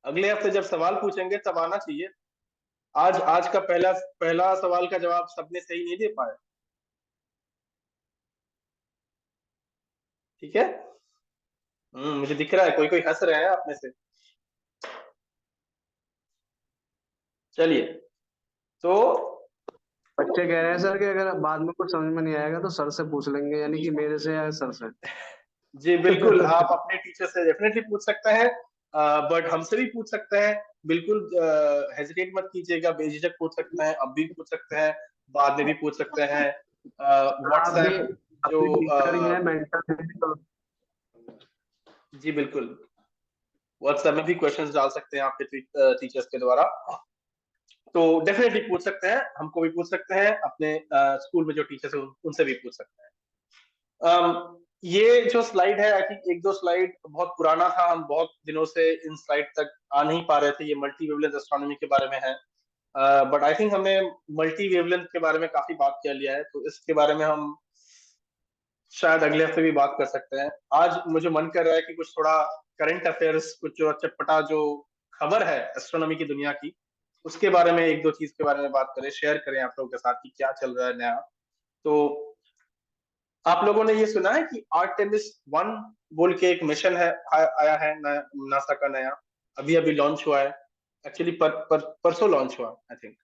अगले हफ्ते जब सवाल पूछेंगे तब आना चाहिए। आज का पहला सवाल का जवाब सबने सही नहीं दे पाए। ठीक है, मुझे दिख रहा है कोई कोई हंस रहे हैं अपने से। चलिए, तो बच्चे कह रहे हैं सर कि अगर बाद में कुछ समझ में नहीं आएगा तो सर से पूछ लेंगे, यानी कि मेरे से या सर से। जी बिल्कुल, आप अपने टीचर से डेफिनेटली पूछ सकते हैं, बट हमसे भी पूछ सकते हैं। बिल्कुल हेजिटेट मत कीजिएगा, बेझिझक पूछ सकते हैं, अब भी पूछ सकते हैं, बाद में भी पूछ सकते हैं। व्हाट्सएप जो जी बिल्कुल, व्हाट्सएप में भी क्वेश्चंस डाल सकते हैं आपके टीचर्स के द्वारा, तो डेफिनेटली पूछ सकते हैं, हमको भी पूछ सकते हैं, अपने स्कूल में जो टीचर्स हैं उनसे भी पूछ सकते हैं। ये जो स्लाइड है, आई थिंक एक दो स्लाइड बहुत पुराना था, हम बहुत दिनों से इन स्लाइड तक आ नहीं पा रहे थे। ये मल्टी वेवलेंथ एस्ट्रोनॉमी के बारे में है, बट आई थिंक हमने मल्टी वेवलेंथ के बारे में काफी बात कर लिया है, तो इसके बारे में हम शायद अगले हफ्ते भी बात कर सकते हैं। आज मुझे मन कर रहा है कि कुछ थोड़ा करंट अफेयर्स, कुछ जो चटपटा जो खबर है एस्ट्रोनॉमी की दुनिया की, उसके बारे में एक दो चीज के बारे में बात करें, शेयर करें आप लोगों के साथ कि क्या चल रहा है नया। तो आप लोगों ने ये सुना है कि आर्टेमिस 1 बोल के एक मिशन है, आया है नासा का नया, अभी अभी लॉन्च हुआ है, एक्चुअली परसों लॉन्च हुआ आई थिंक।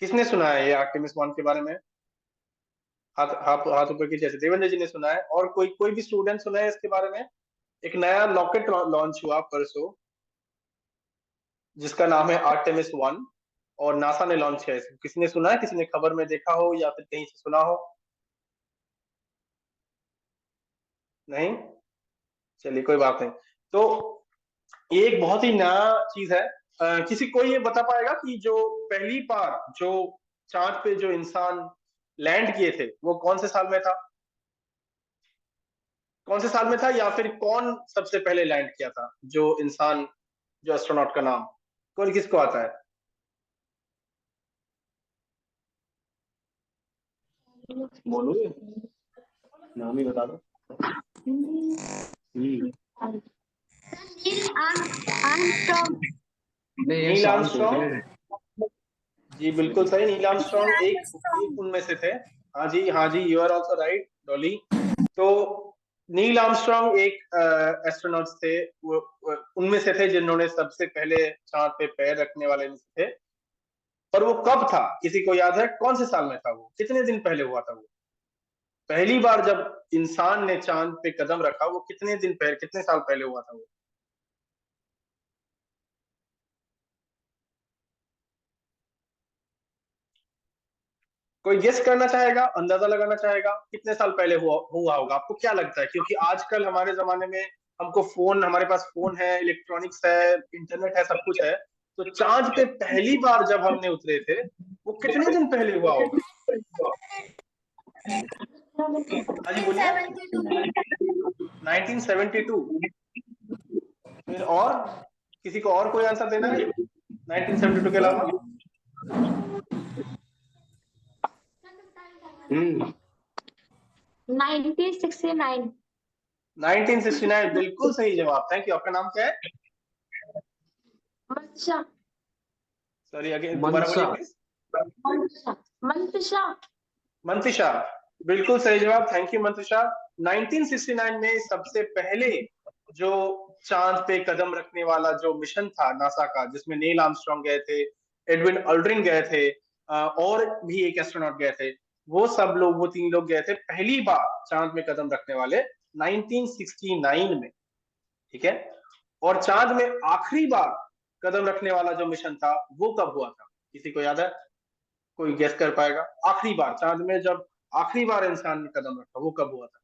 किसने सुना है ये आर्टेमिस 1 के बारे में? हाथ ऊपर की, जैसे देवेंद्र जी ने सुना है, और कोई भी स्टूडेंट सुना है इसके बारे में? एक नया रॉकेट लॉन्च हुआ परसों जिसका नाम है आर्टेमिस 1, और नासा ने लॉन्च किया है। किसी ने सुना है, किसी ने खबर में देखा हो या फिर कहीं से सुना हो? नहीं, चलिए कोई बात नहीं। तो ये एक बहुत ही नया चीज है। किसी को ये बता पाएगा कि जो पहली बार जो चांद पे जो इंसान लैंड किए थे वो कौन से साल में था? कौन से साल में था, या फिर कौन सबसे पहले लैंड किया था जो इंसान, जो एस्ट्रोनॉट का नाम कौन, किसको आता है? बोलो, नाम ही बता दो। नील आर्मस्ट्रॉन्ग, जी बिल्कुल सही, नील आर्मस्ट्रॉन्ग एक उनमें से थे। हाँ जी, हाँ जी, you are also right Dolly. तो नील आर्मस्ट्रॉन्ग एक एस्ट्रोनॉट थे, वो उनमें से थे जिन्होंने सबसे पहले चांद पे पैर रखने वाले में से थे। पर वो कब था, किसी को याद है कौन से साल में था? वो कितने दिन पहले हुआ था? वो पहली बार जब इंसान ने चांद पे कदम रखा वो कितने दिन पहले, कितने साल पहले हुआ था वो? कोई गेस करना चाहेगा, अंदाजा लगाना चाहेगा कितने साल पहले हुआ होगा? आपको क्या लगता है? क्योंकि आजकल हमारे जमाने में हमको फोन, हमारे पास फोन है, इलेक्ट्रॉनिक्स है, इंटरनेट है, सब कुछ है, तो चांद पे पहली बार जब हमने उतरे थे वो कितने दिन पहले हुआ होगा? हाँ जी बोलिए। 1972। फिर और किसी को और कोई आंसर देना है 1972 के अलावा? 1969। 1969 बिल्कुल सही जवाब, थैंक यू। आपका नाम क्या है? मंशा। सॉरी, अगेन दोबारा बोलिए प्लीज। मंशा। मंतिशा, बिल्कुल सही जवाब, थैंक यू मंतिशा। 1969 में सबसे पहले जो चांद पे कदम रखने वाला जो मिशन था नासा का, जिसमें नील आर्मस्ट्रॉन्ग गए थे, एडविन ऑल्ड्रिन गए थे, और भी एक एस्ट्रोनॉट गए थे, वो सब लोग, वो 3 लोग गए थे पहली बार चांद में कदम रखने वाले, 1969 में, ठीक है। और चांद में आखिरी बार कदम रखने वाला जो मिशन था वो कब हुआ था, किसी को याद है? कोई गेस कर पाएगा? आखिरी बार चांद में जब आखिरी बार इंसान ने कदम रखा वो कब हुआ था?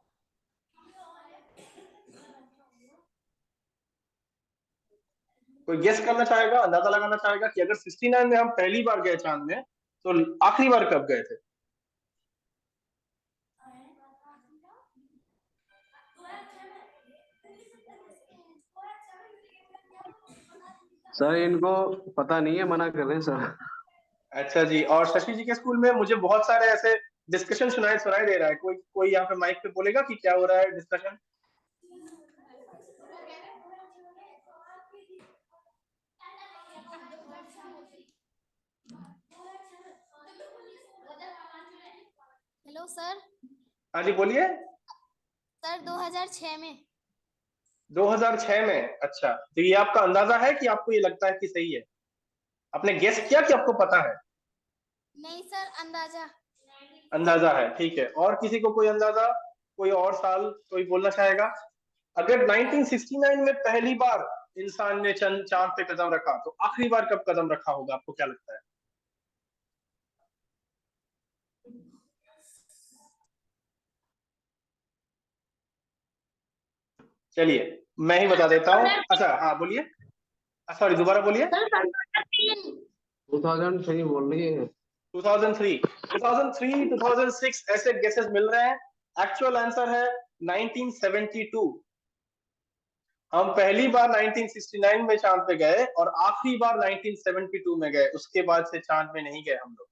कोई गेस करना चाहेगा, अंदाजा लगाना चाहेगा कि अगर 69 में हम पहली बार गए चांद में तो आखिरी बार कब गए थे? सर इनको पता नहीं है, मना कर रहे हैं सर। अच्छा जी। और शशि जी के स्कूल में मुझे बहुत सारे ऐसे डिस्कशन सुनाई दे रहा है। कोई कोई यहाँ पे माइक पे बोलेगा कि क्या हो रहा है डिस्कशन? Hello sir. हाँ जी बोलिए। सर 2006 में। 2006 में? अच्छा, तो ये आपका अंदाजा है कि आपको ये लगता है कि सही है? आपने गेस किया कि आपको पता है? नहीं सर, अंदाजा। अंदाजा है, ठीक है। और किसी को कोई अंदाजा, कोई और साल कोई बोलना चाहेगा? अगर 1969 में पहली बार इंसान ने चांद पे कदम रखा तो आखिरी बार कब कदम रखा होगा, आपको क्या लगता है? चलिए मैं ही बता देता हूँ। अच्छा हाँ बोलिए, सॉरी दोबारा बोलिए। 2003 बोल रही है। 2003, 2003, 2006 ऐसे गेसेस मिल रहे हैं। एक्चुअल आंसर है 1972। हम पहली बार 1969 में चांद पे गए और आखिरी बार 1972 में गए, उसके बाद से चांद में नहीं गए हम लोग।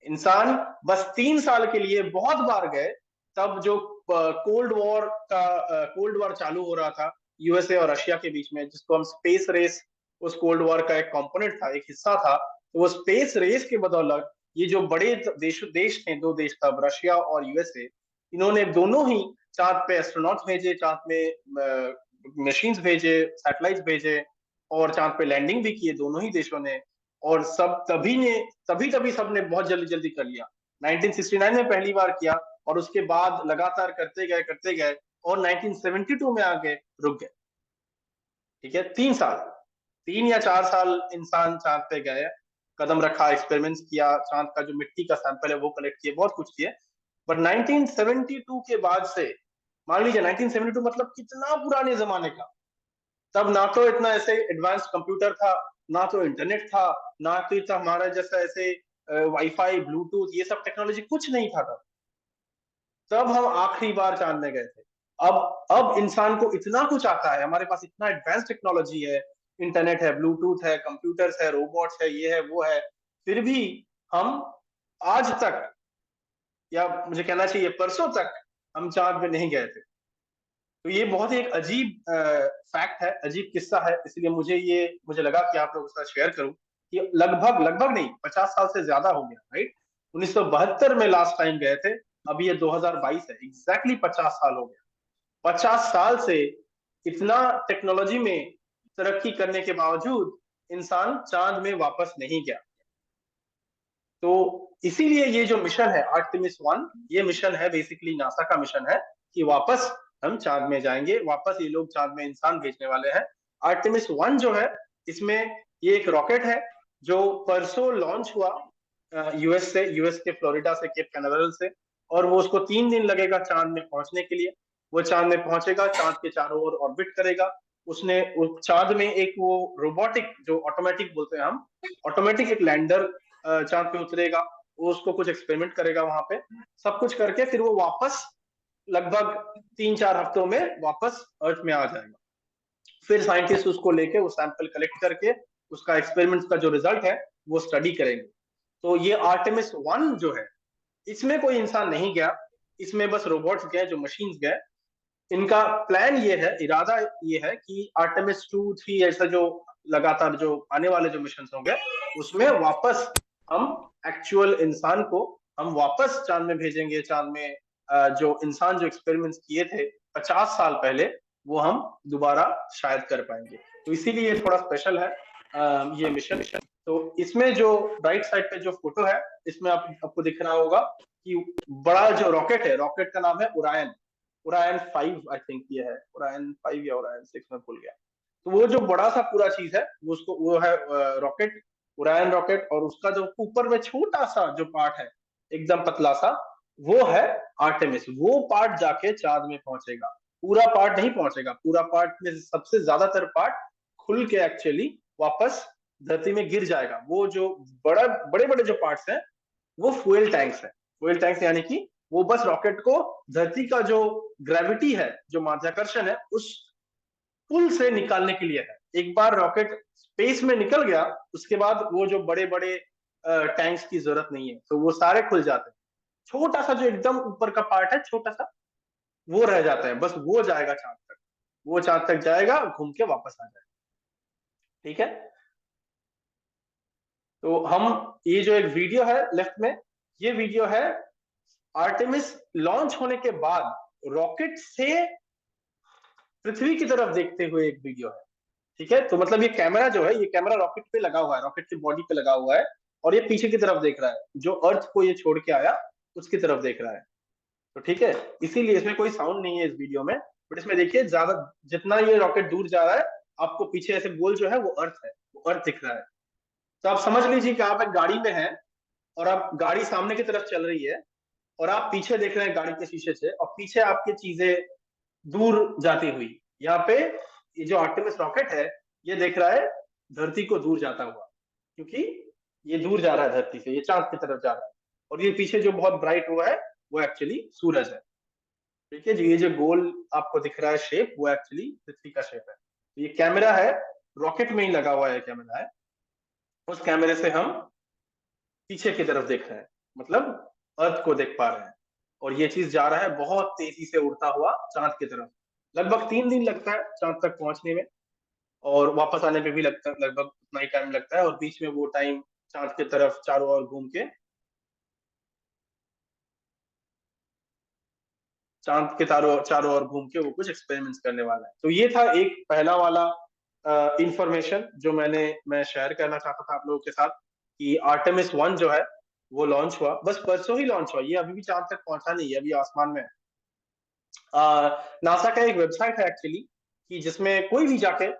इंसान बस 3 साल के लिए बहुत बार गए, तब जो कोल्ड वॉर चालू हो रहा था यूएसए और रशिया के बीच में, जिसको हम स्पेस रेस, उस कोल्ड वॉर का एक कंपोनेंट था, एक हिस्सा था। तो वो स्पेस रेस के बदौलत ये जो बड़े देश थे, दो देश तब, रशिया और यूएसए, इन्होंने दोनों ही चांद पे एस्ट्रोनॉट भेजे, चांद में मशीन्स भेजे, सैटेलाइट भेजे, और चांद पे लैंडिंग भी किए दोनों ही देशों ने। और सब तभी सबने बहुत जल्दी जल्दी कर लिया। 1969 में पहली बार किया और उसके बाद लगातार करते गए और 1972 में आके रुक गए। ठीक है, 3 साल, 3 या 4 साल इंसान चांद पे गए, कदम रखा, एक्सपेरिमेंट्स किया, चांद का जो मिट्टी का सैंपल है वो कलेक्ट किए, बहुत कुछ किए। बट 1972 के बाद से, मान लीजिए 1972 मतलब कितना पुराने जमाने का, तब ना तो इतना ऐसे एडवांस कंप्यूटर था, ना तो इंटरनेट था, ना तो इतना हमारा जैसा ऐसे वाईफाई, ब्लूटूथ, ये सब टेक्नोलॉजी कुछ नहीं था तब हम आखिरी बार चांद में गए थे। अब इंसान को इतना कुछ आता है, हमारे पास इतना एडवांस टेक्नोलॉजी है, इंटरनेट है, ब्लूटूथ है, कंप्यूटर्स है, रोबोट्स है, ये है वो है, फिर भी हम आज तक, या मुझे कहना चाहिए परसों तक, हम चांद में नहीं गए थे। तो ये बहुत ही एक अजीब फैक्ट है, अजीब किस्सा है, इसलिए मुझे लगा कि आप लोगों के साथ शेयर करूं कि लगभग लगभग नहीं, 50 साल से ज्यादा हो गया, राइट? 1972 में लास्ट टाइम गए थे, अभी ये 2022 है, एग्जैक्टली 50 साल हो गया। 50 साल से इतना टेक्नोलॉजी में तरक्की करने के बावजूद इंसान चांद में वापस नहीं गया। तो इसीलिए ये जो मिशन है आर्टेमिस 1, ये मिशन है बेसिकली नासा का मिशन है कि वापस हम चांद में जाएंगे, वापस ये लोग चांद में इंसान भेजने वाले हैं। आर्टेमिस 1 जो है, इसमें ये एक रॉकेट है जो परसों लॉन्च हुआ यूएस के फ्लोरिडा से, केप कैनावेरल से, और वो उसको 3 दिन लगेगा चांद में पहुंचने के लिए। वो चांद में पहुंचेगा, चांद के चारों ओर ऑर्बिट करेगा। उसने चांद में एक वो रोबोटिक, जो ऑटोमेटिक बोलते हैं हम, ऑटोमेटिक एक लैंडर चांद पे उतरेगा, वो उसको कुछ एक्सपेरिमेंट करेगा वहां पे, सब कुछ करके फिर वो वापस लगभग 3-4 हफ्तों में वापस अर्थ में आ जाएगा। फिर साइंटिस्ट उसको लेके वो सैंपल कलेक्ट करके उसका एक्सपेरिमेंट का जो रिजल्ट है वो स्टडी करेंगे। तो ये आर्टेमिस 1 जो है, इसमें कोई इंसान नहीं गया, इसमें बस रोबोट्स गए, जो मशीन्स गए। इनका प्लान ये है, इरादा ये है कि आर्टेमिस 2, 3 ऐसा जो लगातार जो आने वाले जो मिशन होंगे, उसमें वापस हम एक्चुअल इंसान को हम वापस चांद में भेजेंगे। चांद में जो इंसान जो एक्सपेरिमेंट्स किए थे 50 साल पहले, वो हम दोबारा शायद कर पाएंगे। तो इसीलिए थोड़ा स्पेशल है ये मिशन। तो इसमें जो राइट साइड पे जो फोटो है, इसमें आपको दिख रहा होगा कि बड़ा जो रॉकेट है, रॉकेट का नाम है ओरायन। ओरायन 5 आई थिंक ये है, ओरायन 5 या ओरायन 6 में भूल गया। तो वो जो बड़ा सा पूरा चीज है वो है रॉकेट, ओरायन रॉकेट, और उसका जो ऊपर में छोटा सा जो पार्ट है एकदम पतला सा, वो है आर्टेमिस। वो पार्ट जाके चांद में पहुंचेगा, पूरा पार्ट नहीं पहुंचेगा, पूरा पार्ट में सबसे ज्यादातर पार्ट खुल के एक्चुअली वापस धरती में गिर जाएगा। वो जो बड़े बड़े जो पार्ट्स हैं वो फ्यूल टैंक्स है। फ्यूल टैंक्स यानी कि वो बस रॉकेट को धरती का जो ग्रेविटी है, जो माध्याकर्षण है, उस पुल से निकालने के लिए है। एक बार रॉकेट स्पेस में निकल गया उसके बाद वो जो बड़े बड़े टैंक्स की जरूरत नहीं है, तो वो सारे खुल जाते हैं। छोटा सा जो एकदम ऊपर का पार्ट है छोटा सा, वो रह जाता है, बस वो जाएगा चांद तक। वो चांद तक जाएगा, घूम के वापस आ जाएगा। ठीक है, तो हम ये जो एक वीडियो है लेफ्ट में, ये वीडियो है आर्टेमिस लॉन्च होने के बाद रॉकेट से पृथ्वी की तरफ देखते हुए एक वीडियो है। ठीक है, तो मतलब ये कैमरा जो है, ये कैमरा रॉकेट पे लगा हुआ है, रॉकेट की बॉडी पे लगा हुआ है, और ये पीछे की तरफ देख रहा है, जो अर्थ को ये छोड़ के आया उसकी तरफ देख रहा है। तो ठीक है, इसीलिए इसमें कोई साउंड नहीं है इस वीडियो में, बट इसमें देखिए ज्यादा जितना ये रॉकेट दूर जा रहा है, आपको पीछे ऐसे गोल जो है वो अर्थ है, वो अर्थ दिख रहा है। तो आप समझ लीजिए कि आप एक गाड़ी में हैं और आप गाड़ी सामने की तरफ चल रही है और आप पीछे देख रहे हैं गाड़ी के शीशे से, और पीछे आपकी चीजें दूर जाती हुई। यहाँ पे ये जो आर्टेमिस रॉकेट है ये देख रहा है धरती को दूर जाता हुआ, क्योंकि ये दूर जा रहा है धरती से, ये चांद की तरफ जा रहा है, और ये पीछे जो बहुत ब्राइट हुआ है वो एक्चुअली सूरज है। ठीक है जी, ये जो गोल आपको दिख रहा है शेप, वो एक्चुअली पृथ्वी का शेप है। तो ये कैमरा है, रॉकेट में ही लगा हुआ है कैमरा है, उस कैमरे से हम पीछे की तरफ देख रहे हैं, मतलब अर्थ को देख पा रहे हैं। और ये चीज जा रहा है बहुत तेजी से उड़ता हुआ चांद की तरफ। लगभग 3 दिन लगता है चांद तक पहुंचने में, और वापस आने में भी लगता है लगभग उतना ही टाइम लगता है, और बीच में वो टाइम चांद की तरफ चारों ओर घूम के, चांद के चारों ओर घूम के वो कुछ एक्सपेरिमेंट्स करने वाला है। तो ये था एक पहला वाला इंफॉर्मेशन जो मैं शेयर करना चाहता था आप लोगों के साथ, कि आर्टेमिस 1 जो है वो लॉन्च हुआ, बस परसों ही लॉन्च हुआ, ये अभी भी चांद तक पहुंचा नहीं है, अभी आसमान में है। नासा का एक वेबसाइट है एक्चुअली, कि जिसमें कोई भी जाके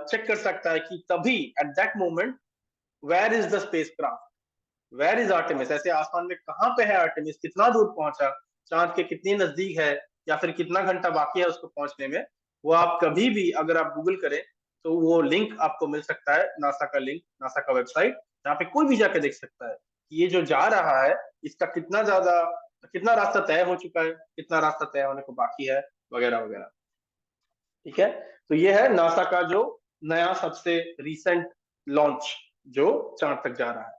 चेक कर सकता है कि तभी at that moment where is the spacecraft, where is Artemis, ऐसे आसमान में कहाँ पे है आर्टेमिस, कितना दूर पहुंचा, चांद के कितने नजदीक है, या फिर कितना घंटा बाकी है उसको पहुंचने में। वो आप कभी भी अगर आप गूगल करें तो वो लिंक आपको मिल सकता है, नासा का लिंक, नासा का वेबसाइट, जहाँ पे कोई भी जाके देख सकता है कि ये जो जा रहा है इसका कितना रास्ता तय हो चुका है, कितना रास्ता तय होने को बाकी है, वगैरह वगैरह। ठीक है, तो ये है नासा का जो नया सबसे रिसेंट लॉन्च जो चांद तक जा रहा है।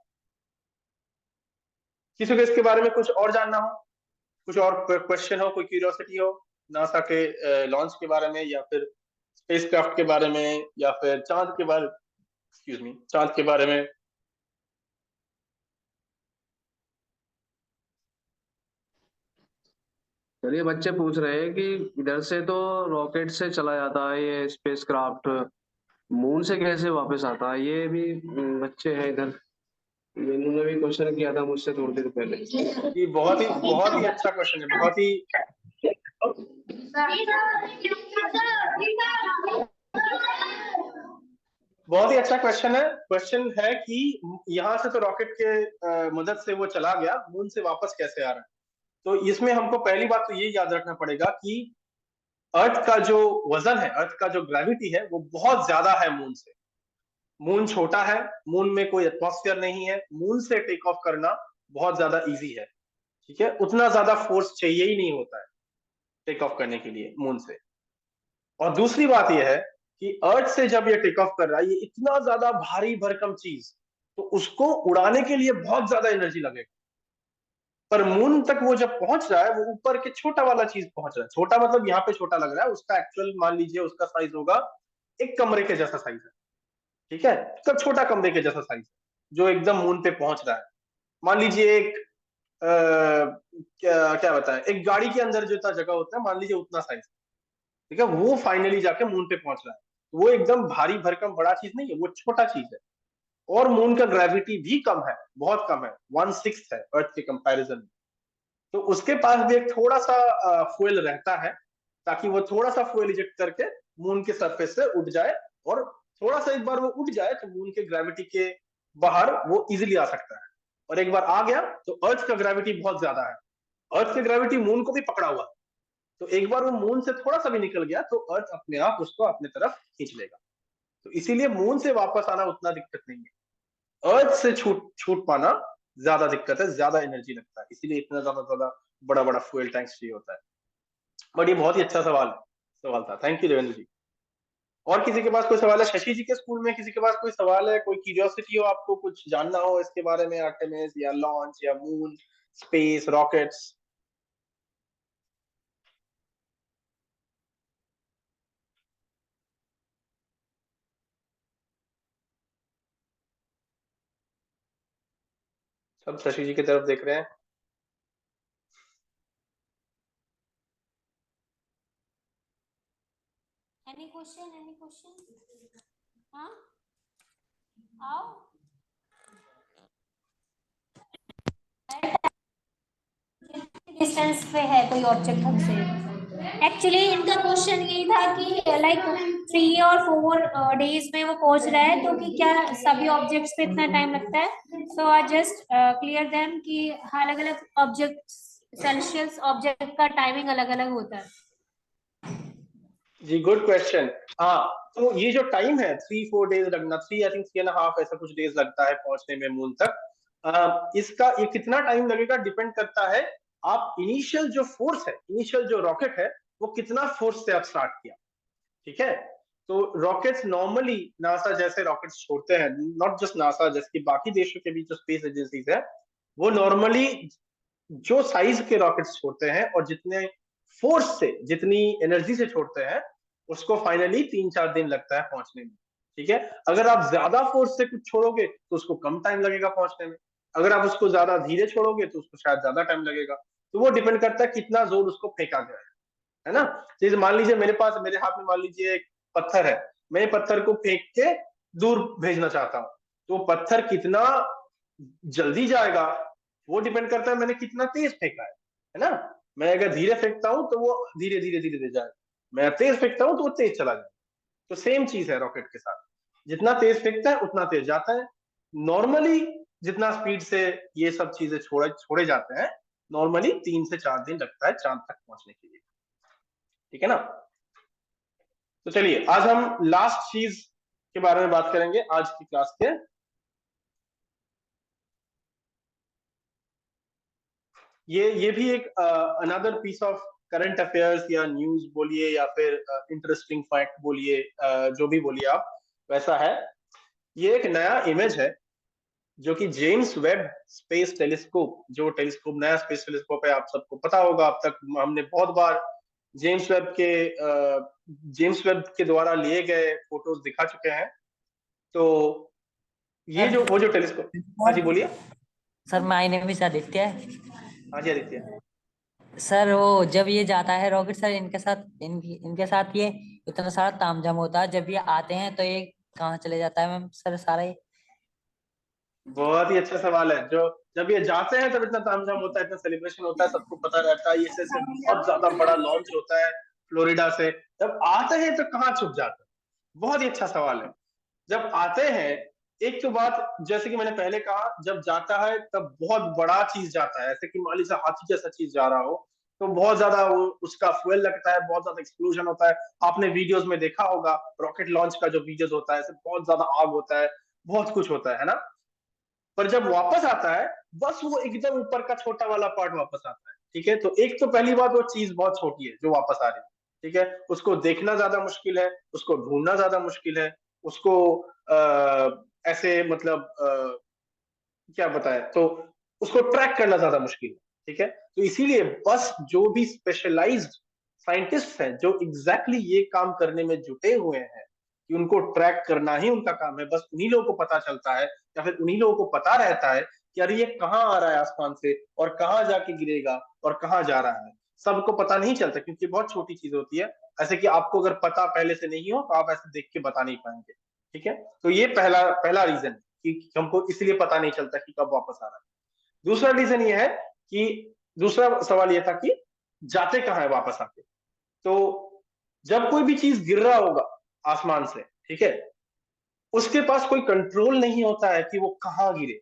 किसी को इसके बारे में कुछ और जानना हो, कुछ और क्वेश्चन हो, कोई क्यूरियोसिटी हो नासा के लॉन्च के बारे में, या फिर स्पेसक्राफ्ट के बारे में, या फिर चांद के बारे में? चलिए, बच्चे पूछ रहे हैं कि इधर से तो रॉकेट से चला जाता है ये स्पेसक्राफ्ट, मून से कैसे वापस आता है? ये भी बच्चे हैं इधर, इन्होंने भी क्वेश्चन किया था मुझसे थोड़ी देर पहले। ये बहुत ही अच्छा क्वेश्चन है, बहुत ही अच्छा क्वेश्चन है। क्वेश्चन है कि यहाँ से तो रॉकेट के मदद से वो चला गया, मून से वापस कैसे आ रहा है? तो इसमें हमको पहली बात तो ये याद रखना पड़ेगा कि अर्थ का जो वजन है, अर्थ का जो ग्रेविटी है, वो बहुत ज्यादा है मून से। मून छोटा है, मून में कोई एटमॉस्फेयर नहीं है, मून से टेक ऑफ करना बहुत ज्यादा इजी है। ठीक है, उतना ज्यादा फोर्स चाहिए ही नहीं होता है टेक ऑफ करने के लिए मून से। और दूसरी बात यह है कि अर्थ से जब ये टेक ऑफ कर रहा है, ये इतना ज्यादा भारी भरकम चीज, तो उसको उड़ाने के लिए बहुत ज्यादा एनर्जी लगेगा। पर मून तक वो जब पहुंच रहा है, वो ऊपर के छोटा वाला चीज पहुंच रहा है, छोटा मतलब यहाँ पे छोटा लग रहा है, उसका एक्चुअल मान लीजिए उसका साइज होगा एक कमरे के जैसा साइज है। ठीक है, तो छोटा कमरे के जैसा साइज जो एकदम मून पे पहुंच रहा है। मान लीजिए एक क्या बताएं, एक गाड़ी के अंदर जो इतना जगह होता है, मान लीजिए उतना साइज। ठीक है, वो फाइनली जाके मून पे पहुंच रहा है। वो एकदम भारी भरकम बड़ा चीज नहीं है, वो छोटा चीज है। और मून का ग्रेविटी भी कम है, बहुत कम है, 1/6 है अर्थ के कंपैरिजन में। तो उसके पास भी एक थोड़ा सा फ्यूल रहता है, ताकि वो थोड़ा सा फ्यूल इजेक्ट करके मून के सरफेस से उठ जाए, और थोड़ा सा एक बार वो उठ जाए तो मून के ग्रेविटी के बाहर वो इजिली आ सकता है। और एक बार आ गया तो अर्थ का ग्रेविटी बहुत ज्यादा है, अर्थ की ग्रेविटी मून को भी पकड़ा हुआ है, तो एक बार वो मून से थोड़ा सा भी निकल गया तो अर्थ अपने आप उसको अपने तरफ खींच लेगा। तो इसीलिए मून से वापस आना उतना दिक्कत नहीं है, अर्थ से छूट छूट पाना ज्यादा दिक्कत है, ज्यादा एनर्जी लगता है, इसीलिए इतना ज्यादा बड़ा बड़ा फ्यूल टैंक चाहिए होता है। बट ये बहुत ही अच्छा सवाल था, थैंक यू देवेंद्र जी। और किसी के पास कोई सवाल है? शशि जी के स्कूल में किसी के पास कोई सवाल है, कोई क्यूरियोसिटी हो, आपको कुछ जानना हो इसके बारे में, आर्टेमिस या लॉन्च या मून, स्पेस, रॉकेट्स? सब शशि जी की तरफ देख रहे हैं। Any question? Any question? हाँ, आओ। डिस्टेंस पे है कोई ऑब्जेक्ट हमसे? एक्चुअली इनका क्वेश्चन यही था कि लाइक 3 और 4 डेज में वो पहुंच रहा है, तो कि क्या सभी ऑब्जेक्ट्स पे इतना टाइम लगता है? सो आई जस्ट क्लियर देम कि अलग अलग ऑब्जेक्ट, सेल्सियस ऑब्जेक्ट का टाइमिंग अलग अलग होता है। जी गुड क्वेश्चन। हाँ, तो ये जो टाइम है 3-4 डेज लगना, 3 आई थिंक 3.5 ऐसा कुछ डेज लगता है पहुंचने में मून तक। इसका ये कितना टाइम लगेगा डिपेंड करता है आप इनिशियल जो फोर्स है, इनिशियल जो रॉकेट है वो कितना फोर्स से आप स्टार्ट किया। ठीक है, तो रॉकेट्स नॉर्मली नासा जैसे रॉकेट्स छोड़ते हैं, नॉट जस्ट नासा, जैसे कि बाकी देशों के भी जो स्पेस एजेंसीज है, वो नॉर्मली जो साइज के रॉकेट्स छोड़ते हैं और जितने फोर्स से, जितनी एनर्जी से छोड़ते हैं, उसको फाइनली 3-4 दिन लगता है पहुंचने में। ठीक है, अगर आप ज्यादा फोर्स से कुछ छोड़ोगे तो उसको कम टाइम लगेगा पहुंचने में, अगर आप उसको ज्यादा धीरे छोड़ोगे तो उसको शायद ज्यादा टाइम लगेगा। तो वो डिपेंड करता है कितना जोर उसको फेंका गया है ना। जैसे मान लीजिए मेरे पास, मेरे हाथ में मान लीजिए एक पत्थर है, मैं पत्थर को फेंक के दूर भेजना चाहता हूँ, तो पत्थर कितना जल्दी जाएगा वो डिपेंड करता है मैंने कितना तेज फेंका है ना। मैं अगर धीरे फेंकता हूं तो वो धीरे धीरे धीरे धीरे जाएगा, मैं तेज फेंकता हूं तो वो तेज चला जाएगा। तो सेम चीज है रॉकेट के साथ, जितना तेज फेंकता है उतना तेज जाता है। नॉर्मली जितना स्पीड से ये सब चीजें छोड़े जाते हैं, नॉर्मली 3 से 4 दिन लगता है चांद तक पहुंचने के लिए। ठीक है ना। तो चलिए आज हम लास्ट चीज के बारे में बात करेंगे आज की क्लास के। ये भी एक another piece of current affairs या न्यूज बोलिए या फिर इंटरेस्टिंग फैक्ट बोलिए, जो भी बोलिए आप, वैसा है। ये एक नया इमेज है जो कि जेम्स वेब स्पेस टेलीस्कोप, जो टेलीस्कोप, नया स्पेस टेलीस्कोप है, आप सबको पता होगा, अब तक हमने बहुत बार जेम्स वेब के द्वारा लिए गए फोटोज दिखा चुके हैं। तो ये जो वो जो टेलीस्कोप, हाँ जी बोलिए। Sir my name is Aditya. हाँ जी आदित्य। सर वो जब ये जाता है रॉकेट सर, इनके साथ ये इतना सारा तामझाम होता है, जब ये आते हैं तो ये कहाँ चले जाता है मैम सर सारा ये? बहुत ही अच्छा सवाल है। जो जब ये जाते हैं तब इतना तामझाम होता है, इतना सेलिब्रेशन होता है, सबको पता रहता है, ये से बहुत ज्यादा बड़ा लॉन्च होता है फ्लोरिडा से। जब आते हैं तो कहाँ छुप जाते हैं? बहुत ही अच्छा सवाल है। जब आते हैं, एक तो बात जैसे कि मैंने पहले कहा, जब जाता है तब बहुत बड़ा चीज जाता है, ऐसे कि मान लीजिए हाथी जैसा चीज जा रहा हो, तो बहुत ज्यादा वो उसका फ्यूल लगता है, बहुत ज्यादा एक्सप्लोजन होता है। आपने वीडियोस में देखा होगा रॉकेट लॉन्च का जो वीडियोस होता है, बहुत ज्यादा आग होता है, बहुत कुछ होता है ना। पर जब वापस आता है, बस वो एकदम ऊपर का छोटा वाला पार्ट वापस आता है। ठीक है, तो एक तो पहली बात, वो चीज बहुत छोटी है जो वापस आ रही है। ठीक है, उसको देखना ज्यादा मुश्किल है, उसको ढूंढना ज्यादा मुश्किल है, उसको ऐसे मतलब क्या बताए, तो उसको ट्रैक करना ज्यादा मुश्किल है। ठीक है, तो इसीलिए बस जो भी स्पेशलाइज्ड साइंटिस्ट हैं, जो एग्जैक्टली ये काम करने में जुटे हुए हैं कि उनको ट्रैक करना ही उनका काम है, बस उन्हीं लोगों को पता चलता है, या फिर उन्हीं लोगों को पता रहता है कि अरे ये कहाँ आ रहा है आसमान से और कहाँ जाके गिरेगा और कहाँ जा रहा है। सबको पता नहीं चलता क्योंकि बहुत छोटी चीज होती है, ऐसे कि आपको अगर पता पहले से नहीं हो तो आप ऐसे देख के बता नहीं पाएंगे। ठीक है, तो ये पहला पहला रीजन है कि हमको इसलिए पता नहीं चलता कि कब वापस आ रहा है। दूसरा रीजन ये है कि दूसरा सवाल ये था कि जाते कहाँ है वापस आके। तो जब कोई भी चीज गिर रहा होगा आसमान से, ठीक है, उसके पास कोई कंट्रोल नहीं होता है कि वो कहाँ गिरे,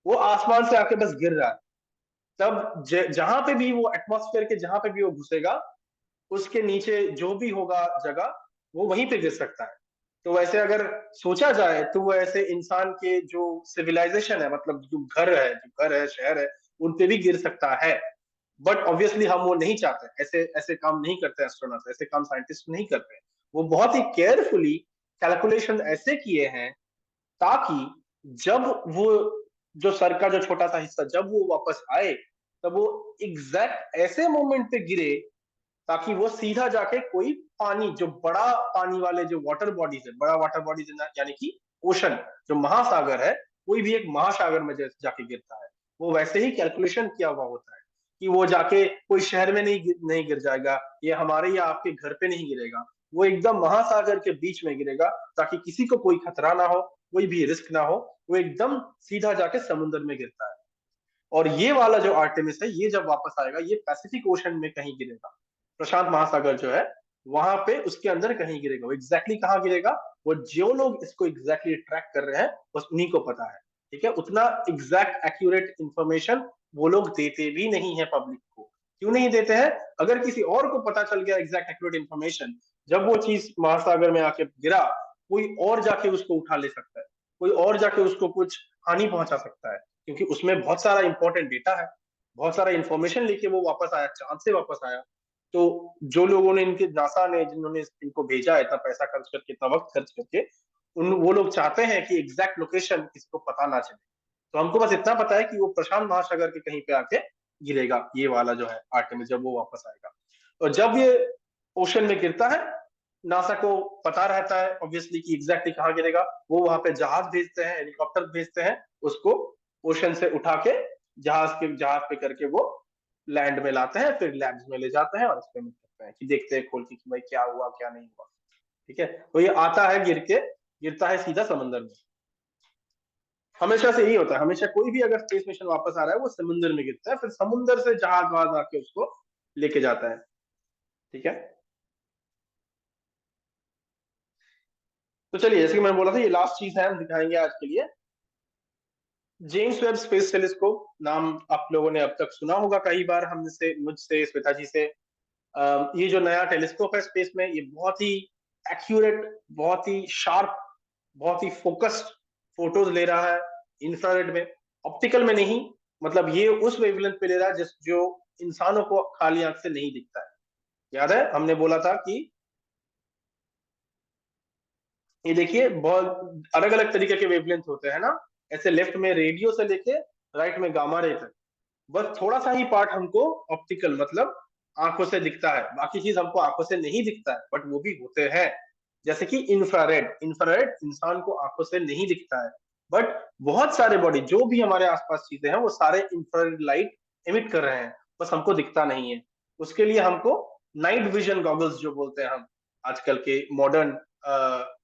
वो आसमान से आके बस गिर रहा है। तब जहां पे भी वो एटमॉस्फेयर के जहां पे भी वो घुसेगा, उसके नीचे जो भी होगा जगह, वो वहीं पे गिर सकता है। तो वैसे अगर सोचा जाए तो वो ऐसे इंसान के जो सिविलाइजेशन है, मतलब जो घर है शहर है, उन पे भी गिर सकता है। बट ऑब्वियसली हम वो नहीं चाहते, ऐसे ऐसे काम नहीं करते एस्ट्रोनॉट्स, ऐसे काम साइंटिस्ट नहीं करते। वो बहुत ही केयरफुली कैलकुलेशन ऐसे किए हैं ताकि जब वो जो सर का जो छोटा सा हिस्सा जब वो वापस आए, तब वो एग्जैक्ट ऐसे मोमेंट पे गिरे ताकि वो सीधा जाके कोई पानी, जो बड़ा पानी वाले जो वाटर बॉडीज है, बड़ा वाटर बॉडीज यानी कि ओशन, जो महासागर है, कोई भी एक महासागर में जाके गिरता है, वो वैसे ही कैलकुलेशन किया हुआ होता है कि वो जाके कोई शहर में नहीं गिर जाएगा, ये हमारे या आपके घर पे नहीं गिरेगा, वो एकदम महासागर के बीच में गिरेगा ताकि किसी को कोई खतरा ना हो, कोई भी रिस्क ना हो, वो एकदम सीधा जाके समुद्र में गिरता है। और ये वाला जो आर्टेमिस है, ये जब वापस आएगा, ये पैसिफिक ओशन में कहीं गिरेगा, प्रशांत महासागर जो है वहां पे उसके अंदर कहीं गिरेगा। वो एग्जैक्टली कहाँ गिरेगा, वो जो लोग इसको एग्जैक्टली ट्रैक कर रहे हैं बस उन्हीं को पता है, ठीक है। उतना एग्जैक्ट एक्यूरेट इंफॉर्मेशन वो लोग देते भी नहीं है पब्लिक को। क्यों नहीं देते हैं? अगर किसी और को पता चल गया एग्जैक्ट एक्यूरेट इंफॉर्मेशन, जब वो चीज महासागर में आके गिरा, कोई और जाके उसको उठा ले सकता है, कोई और जाके उसको कुछ हानि पहुंचा सकता है, क्योंकि उसमें बहुत सारा इंपॉर्टेंट डेटा है, बहुत सारा इंफॉर्मेशन लेके वो वापस आया, चांद से वापस आया। तो जो लोगों ने इनके नासा ने जिन्होंने इनको भेजा है, इतना पैसा खर्च करके, इतना वक्त खर्च करके, वो लोग चाहते हैं कि एग्जैक्ट लोकेशन किसी को पता ना चले। तो हमको बस इतना पता है कि वो प्रशांत महासागर के कहीं पे आके गिरेगा, ये वाला जो है आर्टेमिस, जब वो वापस आएगा। और जब ये ओशन में गिरता है, नासा को पता रहता है ऑब्वियसली कि एग्जैक्टली कहाँ गिरेगा। वो वहां पे जहाज भेजते हैं, हेलीकॉप्टर भेजते हैं, उसको ओशन से उठा के जहाज पे करके वो लैंड में लाते हैं, फिर लैब्स में ले जाते हैं और एक्सपेरिमेंट करते हैं कि देखते हैं खोल के कि भाई क्या हुआ क्या नहीं हुआ, ठीक है। तो ये आता है गिरता है सीधा समंदर में। हमेशा से यही होता है, हमेशा कोई भी अगर स्पेस मिशन वापस आ रहा है वो समुद्र में गिरता है, फिर समुद्र से जहाज वहाज आके उसको लेके जाता है, ठीक है। तो चलिए, जैसे कि मैंने बोला था, ये लास्ट चीज है हम दिखाएंगे आज के लिए। जेम्स वेब स्पेस टेलीस्कोप नाम आप लोगों ने अब तक सुना होगा कई बार, हमसे, मुझसे, श्वेता जी से। ये जो नया टेलीस्कोप है स्पेस में, ये बहुत ही एक्यूरेट, बहुत ही शार्प, बहुत ही फोकस्ड फोटोज ले रहा है इंफ्रारेड में, ऑप्टिकल में नहीं। मतलब ये उस वेवलेंथ पे ले रहा है जो इंसानों को खाली आंख से नहीं दिखता है। याद है हमने बोला था कि ये देखिए बहुत अलग अलग तरीके के वेवलेंथ होते हैं ना, ऐसे लेफ्ट में रेडियो से लेके राइट में गामा रे तक। बस थोड़ा सा ही पार्ट हमको ऑप्टिकल, मतलब आंखों से दिखता है, बाकी चीज हमको आंखों से नहीं दिखता है, बट वो भी होते हैं। जैसे कि इंफ्रारेड, इंफ्रारेड इंसान को आंखों से नहीं दिखता है, बट बहुत सारे बॉडी जो भी हमारे आसपास चीजें हैं वो सारे इंफ्रारेड लाइट एमिट कर रहे हैं, बस हमको दिखता नहीं है। उसके लिए हमको नाइट विजन गॉगल्स जो बोलते हैं हम आजकल के मॉडर्न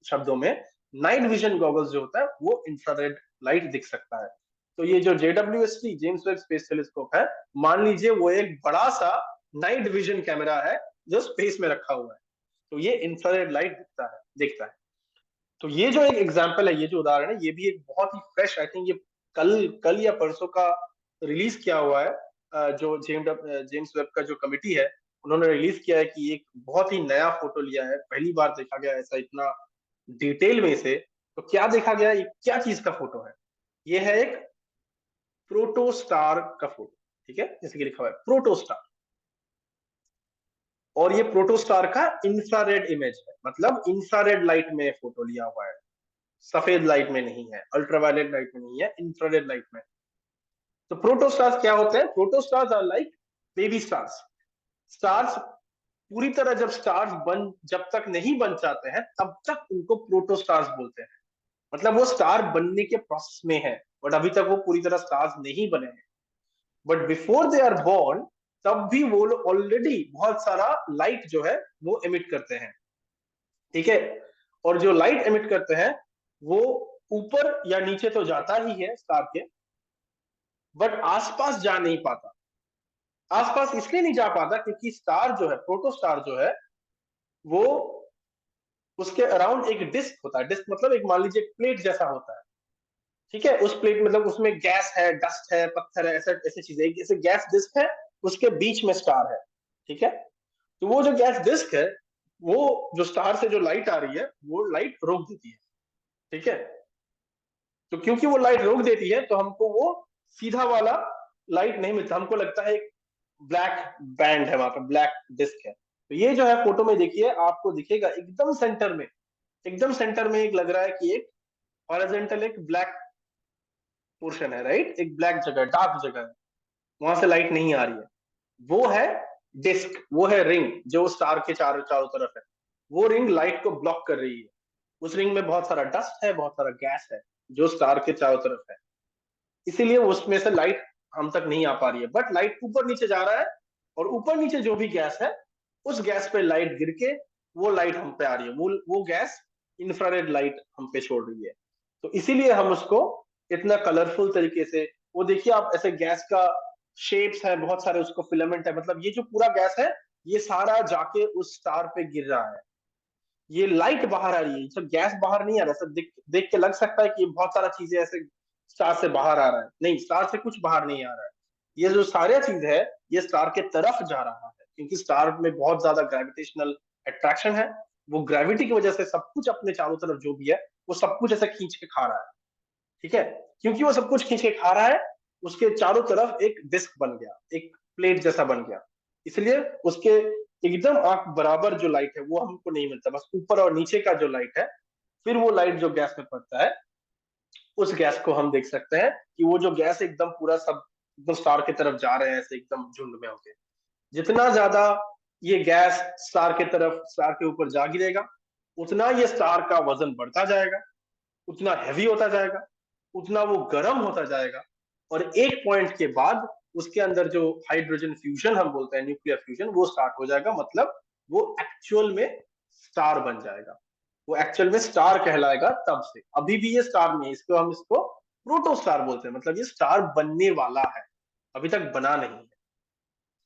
शब्दों में, नाइट विजन गॉगल्स जो होता है वो इंफ्रारेड लाइट दिख सकता है। तो ये जो JWST, James Webb space telescope है, मान लीजिए वो एक बड़ा सा नाइट विजन कैमरा है जो स्पेस में रखा हुआ है, तो ये इंफ्रारेड लाइट दिखता है। तो ये जो एक एग्जांपल है, ये जो उदाहरण है, ये भी एक बहुत ही फ्रेश, आई थिंक ये कल या परसों का रिलीज किया हुआ है। जो जेम्स वेब का जो कमिटी है, उन्होंने रिलीज किया है कि एक बहुत ही नया फोटो लिया है, पहली बार देखा गया ऐसा इतना डिटेल में से। तो क्या देखा गया, ये क्या चीज का फोटो है? ये है एक प्रोटोस्टार का फोटो, ठीक है, जैसे कि लिखा हुआ है प्रोटोस्टार। और ये प्रोटोस्टार का इंफ्रारेड इमेज है, मतलब इंफ्रारेड लाइट में फोटो लिया हुआ है, सफेद लाइट में नहीं है, अल्ट्रावायलेट लाइट में नहीं है, इंफ्रारेड लाइट में। तो प्रोटोस्टार्स क्या होते हैं? Protostars are like baby stars. Stars पूरी तरह जब तक नहीं बन जाते हैं, तब तक उनको प्रोटोस्टार्स बोलते हैं। मतलब वो स्टार बनने के प्रोसेस में है, बट अभी तक वो पूरी तरह स्टार्स नहीं बने हैं। But before they are born, तब भी वो लोग ऑलरेडी बहुत सारा लाइट जो है वो एमिट करते हैं, ठीक है। और जो लाइट एमिट करते हैं वो ऊपर या नीचे तो जाता ही है स्टार के, बट आसपास जा नहीं पाता। आसपास इसलिए नहीं जा पाता क्योंकि स्टार जो है, प्रोटोस्टार जो है, वो उसके अराउंड एक डिस्क होता है। डिस्क मतलब एक मान लीजिए एक प्लेट जैसा होता है, ठीक है। उस प्लेट मतलब उसमें गैस है, डस्ट है, पत्थर है, ऐसा ऐसी चीजें, जैसे गैस डिस्क है, उसके बीच में स्टार है, ठीक है। तो वो जो गैस डिस्क है, वो जो स्टार से जो लाइट आ रही है, वो लाइट रोक देती है, ठीक है। तो क्योंकि वो लाइट रोक देती है, तो हमको वो सीधा वाला लाइट नहीं मिलता, हमको लगता है एक ब्लैक बैंड है वहां पर, ब्लैक डिस्क है। तो ये जो है फोटो में देखिए, आपको दिखेगा एकदम सेंटर में, एकदम सेंटर में एक लग रहा है कि एक हॉरिजॉन्टल एक ब्लैक पोर्शन है, राइट, एक ब्लैक जगह, डार्क जगह है, वहां से लाइट नहीं आ रही है। वो है डिस्क, वो है रिंग जो स्टार के चारों चारों तरफ है। वो रिंग लाइट को ब्लॉक कर रही है। उस रिंग में बहुत सारा डस्ट है, बहुत सारा गैस है जो स्टार के चारों तरफ है, इसीलिए उसमें से लाइट हम तक नहीं आ पा रही है। बट लाइट ऊपर नीचे जा रहा है, और ऊपर नीचे जो भी गैस है, उस गैस पे लाइट गिर के वो लाइट हम पे आ रही है, वो गैस इंफ्रारेड लाइट हम पे छोड़ रही है। तो इसीलिए हम उसको इतना कलरफुल तरीके से, वो देखिए आप, ऐसे गैस का शेप्स है बहुत सारे, उसको फिलामेंट है, मतलब ये जो पूरा गैस है, ये सारा जाके उस स्टार पे गिर रहा है। ये लाइट बाहर आ रही है, सब गैस बाहर नहीं आ रहा है। सब देख देख के लग सकता है कि ये बहुत सारा चीजें ऐसे स्टार से बाहर आ रहा है, नहीं, स्टार से कुछ बाहर नहीं आ रहा है। ये जो सारा चीज है, ये स्टार के तरफ जा रहा है, क्योंकि स्टार में बहुत ज्यादा ग्रेविटेशनल अट्रैक्शन है। वो ग्रेविटी की वजह से सब कुछ अपने चारों तरफ जो भी है, वो सब कुछ ऐसे खींच के खा रहा है, ठीक है। क्योंकि वो सब कुछ खींच के खा रहा है, उसके चारों तरफ एक डिस्क बन गया, एक प्लेट जैसा बन गया। इसलिए उसके एकदम आंख बराबर जो लाइट है वो हमको नहीं मिलता, बस ऊपर और नीचे का जो लाइट है, फिर वो लाइट जो गैस में पड़ता है, उस गैस को हम देख सकते हैं कि वो जो गैस एकदम पूरा सब एकदम स्टार की तरफ जा रहे हैं, ऐसे एकदम झुंड में होके। जितना ज्यादा ये गैस स्टार के तरफ, स्टार के ऊपर जा गिरेगा, उतना ये स्टार का वजन बढ़ता जाएगा, उतना हैवी होता जाएगा, उतना वो गर्म होता जाएगा। और एक पॉइंट के बाद उसके अंदर जो हाइड्रोजन फ्यूजन हम बोलते हैं, न्यूक्लियर फ्यूजन, वो स्टार्ट हो जाएगा। मतलब वो एक्चुअल में स्टार बन जाएगा, वो एक्चुअल में स्टार कहलाएगा तब से। अभी भी ये स्टार नहीं है, इसको हम इसको प्रोटो स्टार बोलते हैं, मतलब ये स्टार बनने वाला है, अभी तक बना नहीं है।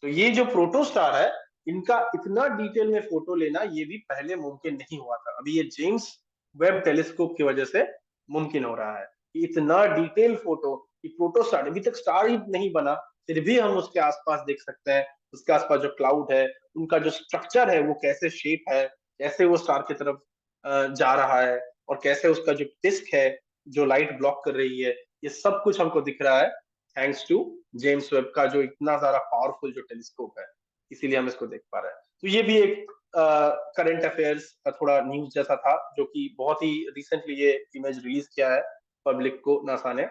तो ये जो प्रोटो स्टार है, इनका इतना डिटेल में फोटो लेना ये भी पहले मुमकिन नहीं हुआ था। अभी ये जेम्स वेब टेलीस्कोप की वजह से मुमकिन हो रहा है कि इतना डिटेल फोटो, कि प्रोटो स्टार, अभी तक स्टार ही नहीं बना, फिर भी हम उसके आसपास देख सकते हैं, उसके आसपास जो क्लाउड है, उनका जो स्ट्रक्चर है, वो कैसे शेप है, कैसे वो स्टार की तरफ जा रहा है, और कैसे उसका जो डिस्क है जो लाइट ब्लॉक कर रही है, ये सब कुछ हमको दिख रहा है थैंक्स टू जेम्स वेब का जो इतना ज्यादा पावरफुल जो टेलीस्कोप है। इसीलिए हम इसको देख पा रहे हैं। तो ये भी एक करंट अफेयर्स का थोड़ा न्यूज जैसा था, जो कि बहुत ही रिसेंटली ये इमेज रिलीज किया है पब्लिक को, नासा ने।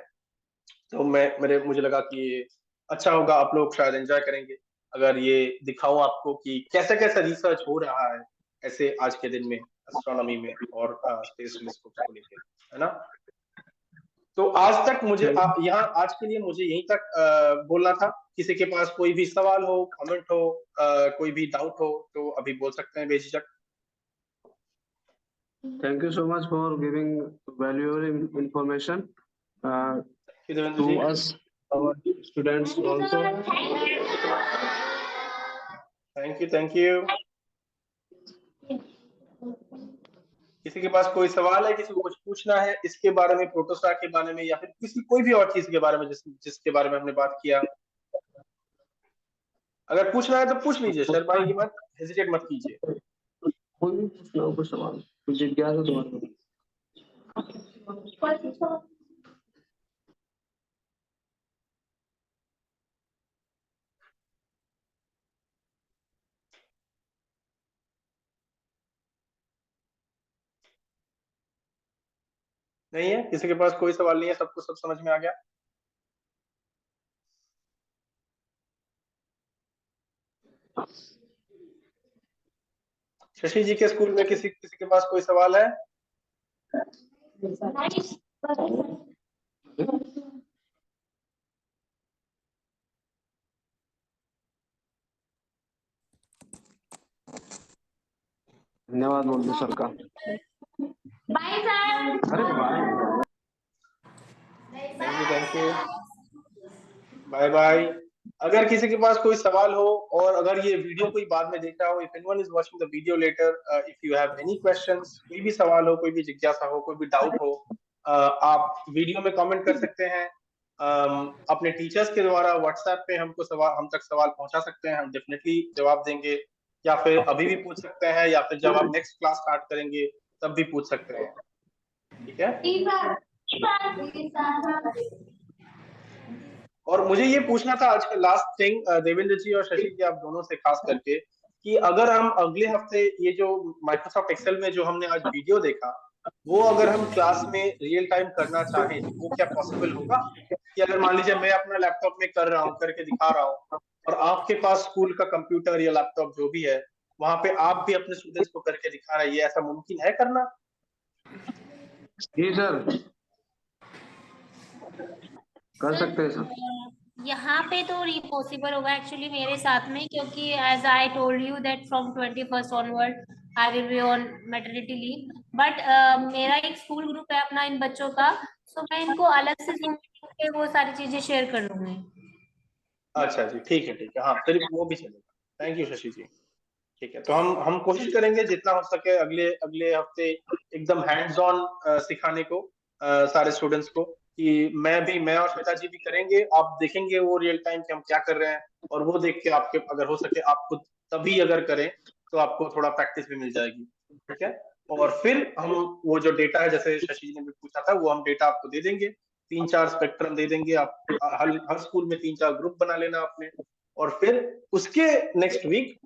तो मुझे लगा कि अच्छा होगा, आप लोग शायद एंजॉय करेंगे अगर ये दिखाऊं आपको कि कैसे कैसे रिसर्च हो रहा है ऐसे आज के दिन में एस्ट्रोनॉमी में और स्पेस टेलीस्कोप को लेकर, है ना। तो आज तक मुझे यहाँ आज के लिए मुझे यहीं तक बोलना था। किसी के पास कोई भी सवाल हो, कमेंट हो, कोई भी डाउट हो, तो अभी बोल सकते हैं बेझिझक। Thank you so much for giving valuable information Devendra to ji, us, our students also. Thank you, thank you. किसी के पास कोई सवाल है, किसी को कुछ पूछना है इसके बारे में, प्रोटोस्टार के बारे में, या फिर किसी कोई भी और चीज के बारे में जिसके बारे में हमने बात किया, अगर पूछना है तो पूछ लीजिए, शर्माइए मत, हेजिटेट मत कीजिए। कोई भी पूछना हो, कुछ सवाल, कुछ जिज्ञासा तुम्हारे। नहीं है, किसी के पास कोई सवाल नहीं है, सबको सब समझ में आ गया। शशि जी के स्कूल में किसी किसी के पास कोई सवाल है? धन्यवाद बोल दो सर का। Bye sir. अरे वाह। Thank you, thank you, bye bye. अगर किसी के पास कोई सवाल हो और अगर ये वीडियो कोई बाद में देख रहा हो, if anyone is watching the video later, if you have any questions, कोई भी सवाल हो, कोई भी जिज्ञासा हो, कोई भी डाउट हो, आप वीडियो में कमेंट कर सकते हैं। अपने टीचर्स के द्वारा व्हाट्सएप पे हमको सवाल, हम तक सवाल पहुंचा सकते हैं, हम डेफिनेटली जवाब देंगे, या फिर अभी भी पूछ सकते हैं, या फिर जब आप नेक्स्ट क्लास स्टार्ट करेंगे तब भी पूछ सकते हैं। ठीक है। और मुझे ये पूछना था आज का लास्ट थिंग, देवेंद्र जी और शशि जी, आप दोनों से खास करके, कि अगर हम अगले हफ्ते ये जो माइक्रोसॉफ्ट एक्सेल में जो हमने आज वीडियो देखा, वो अगर हम क्लास में रियल टाइम करना चाहें तो वो क्या पॉसिबल होगा? कि अगर मान लीजिए मैं अपना लैपटॉप में कर रहा हूँ, करके दिखा रहा हूँ, और आपके पास स्कूल का कंप्यूटर या लैपटॉप जो भी है, वहां पे आप भी अपने स्टूडेंट्स को करके दिखा रहे हैं, ये ऐसा मुमकिन है करना? जी सर, कर सकते हैं सर। यहाँ पे तो नहीं पॉसिबल होगा एक्चुअली मेरे साथ में, क्योंकि as I told you that from 21st onward I will be on maternity leave, but मेरा एक स्कूल ग्रुप है अपना इन बच्चों का, तो मैं इनको अलग से Zoom पे वो सारी चीजें शेयर कर दूंगी। अच्छा जी, ठीक है, हाँ, फिर वो भी चलेगा। थैंक यू शशि जी। ठीक है, तो हम कोशिश करेंगे जितना हो सके अगले अगले हफ्ते एकदम हैंड्स ऑन सिखाने को सारे स्टूडेंट्स को, कि मैं और श्वेता जी भी करेंगे, आप देखेंगे वो रियल टाइम कि हम क्या कर रहे हैं, और वो देख के आपके अगर हो सके आप खुद तभी अगर करें तो आपको थोड़ा प्रैक्टिस भी मिल जाएगी। ठीक है, और फिर हम वो जो डेटा है, जैसे शशि जी ने भी पूछा था, वो हम डेटा आपको दे देंगे, 3-4 स्पेक्ट्रम दे देंगे, आप हर स्कूल में 3-4 ग्रुप बना लेना आपने, और फिर उसके नेक्स्ट वीक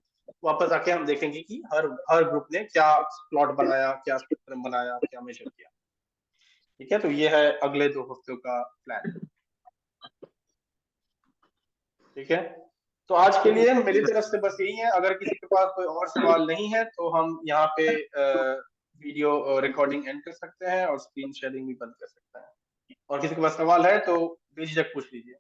वापस आके हम देखेंगे कि हर हर ग्रुप ने क्या प्लॉट बनाया, क्या स्पेक्ट्रम बनाया, क्या मेजर किया। ठीक है, तो ये है अगले 2 हफ्तों का प्लान। ठीक है, तो आज के लिए मेरी तरफ से बस यही है। अगर किसी के पास कोई और सवाल नहीं है तो हम यहाँ पे वीडियो रिकॉर्डिंग एंड कर सकते हैं और स्क्रीन शेयरिंग भी बंद कर सकते हैं। और किसी के पास सवाल है तो बेझिझक पूछ लीजिए।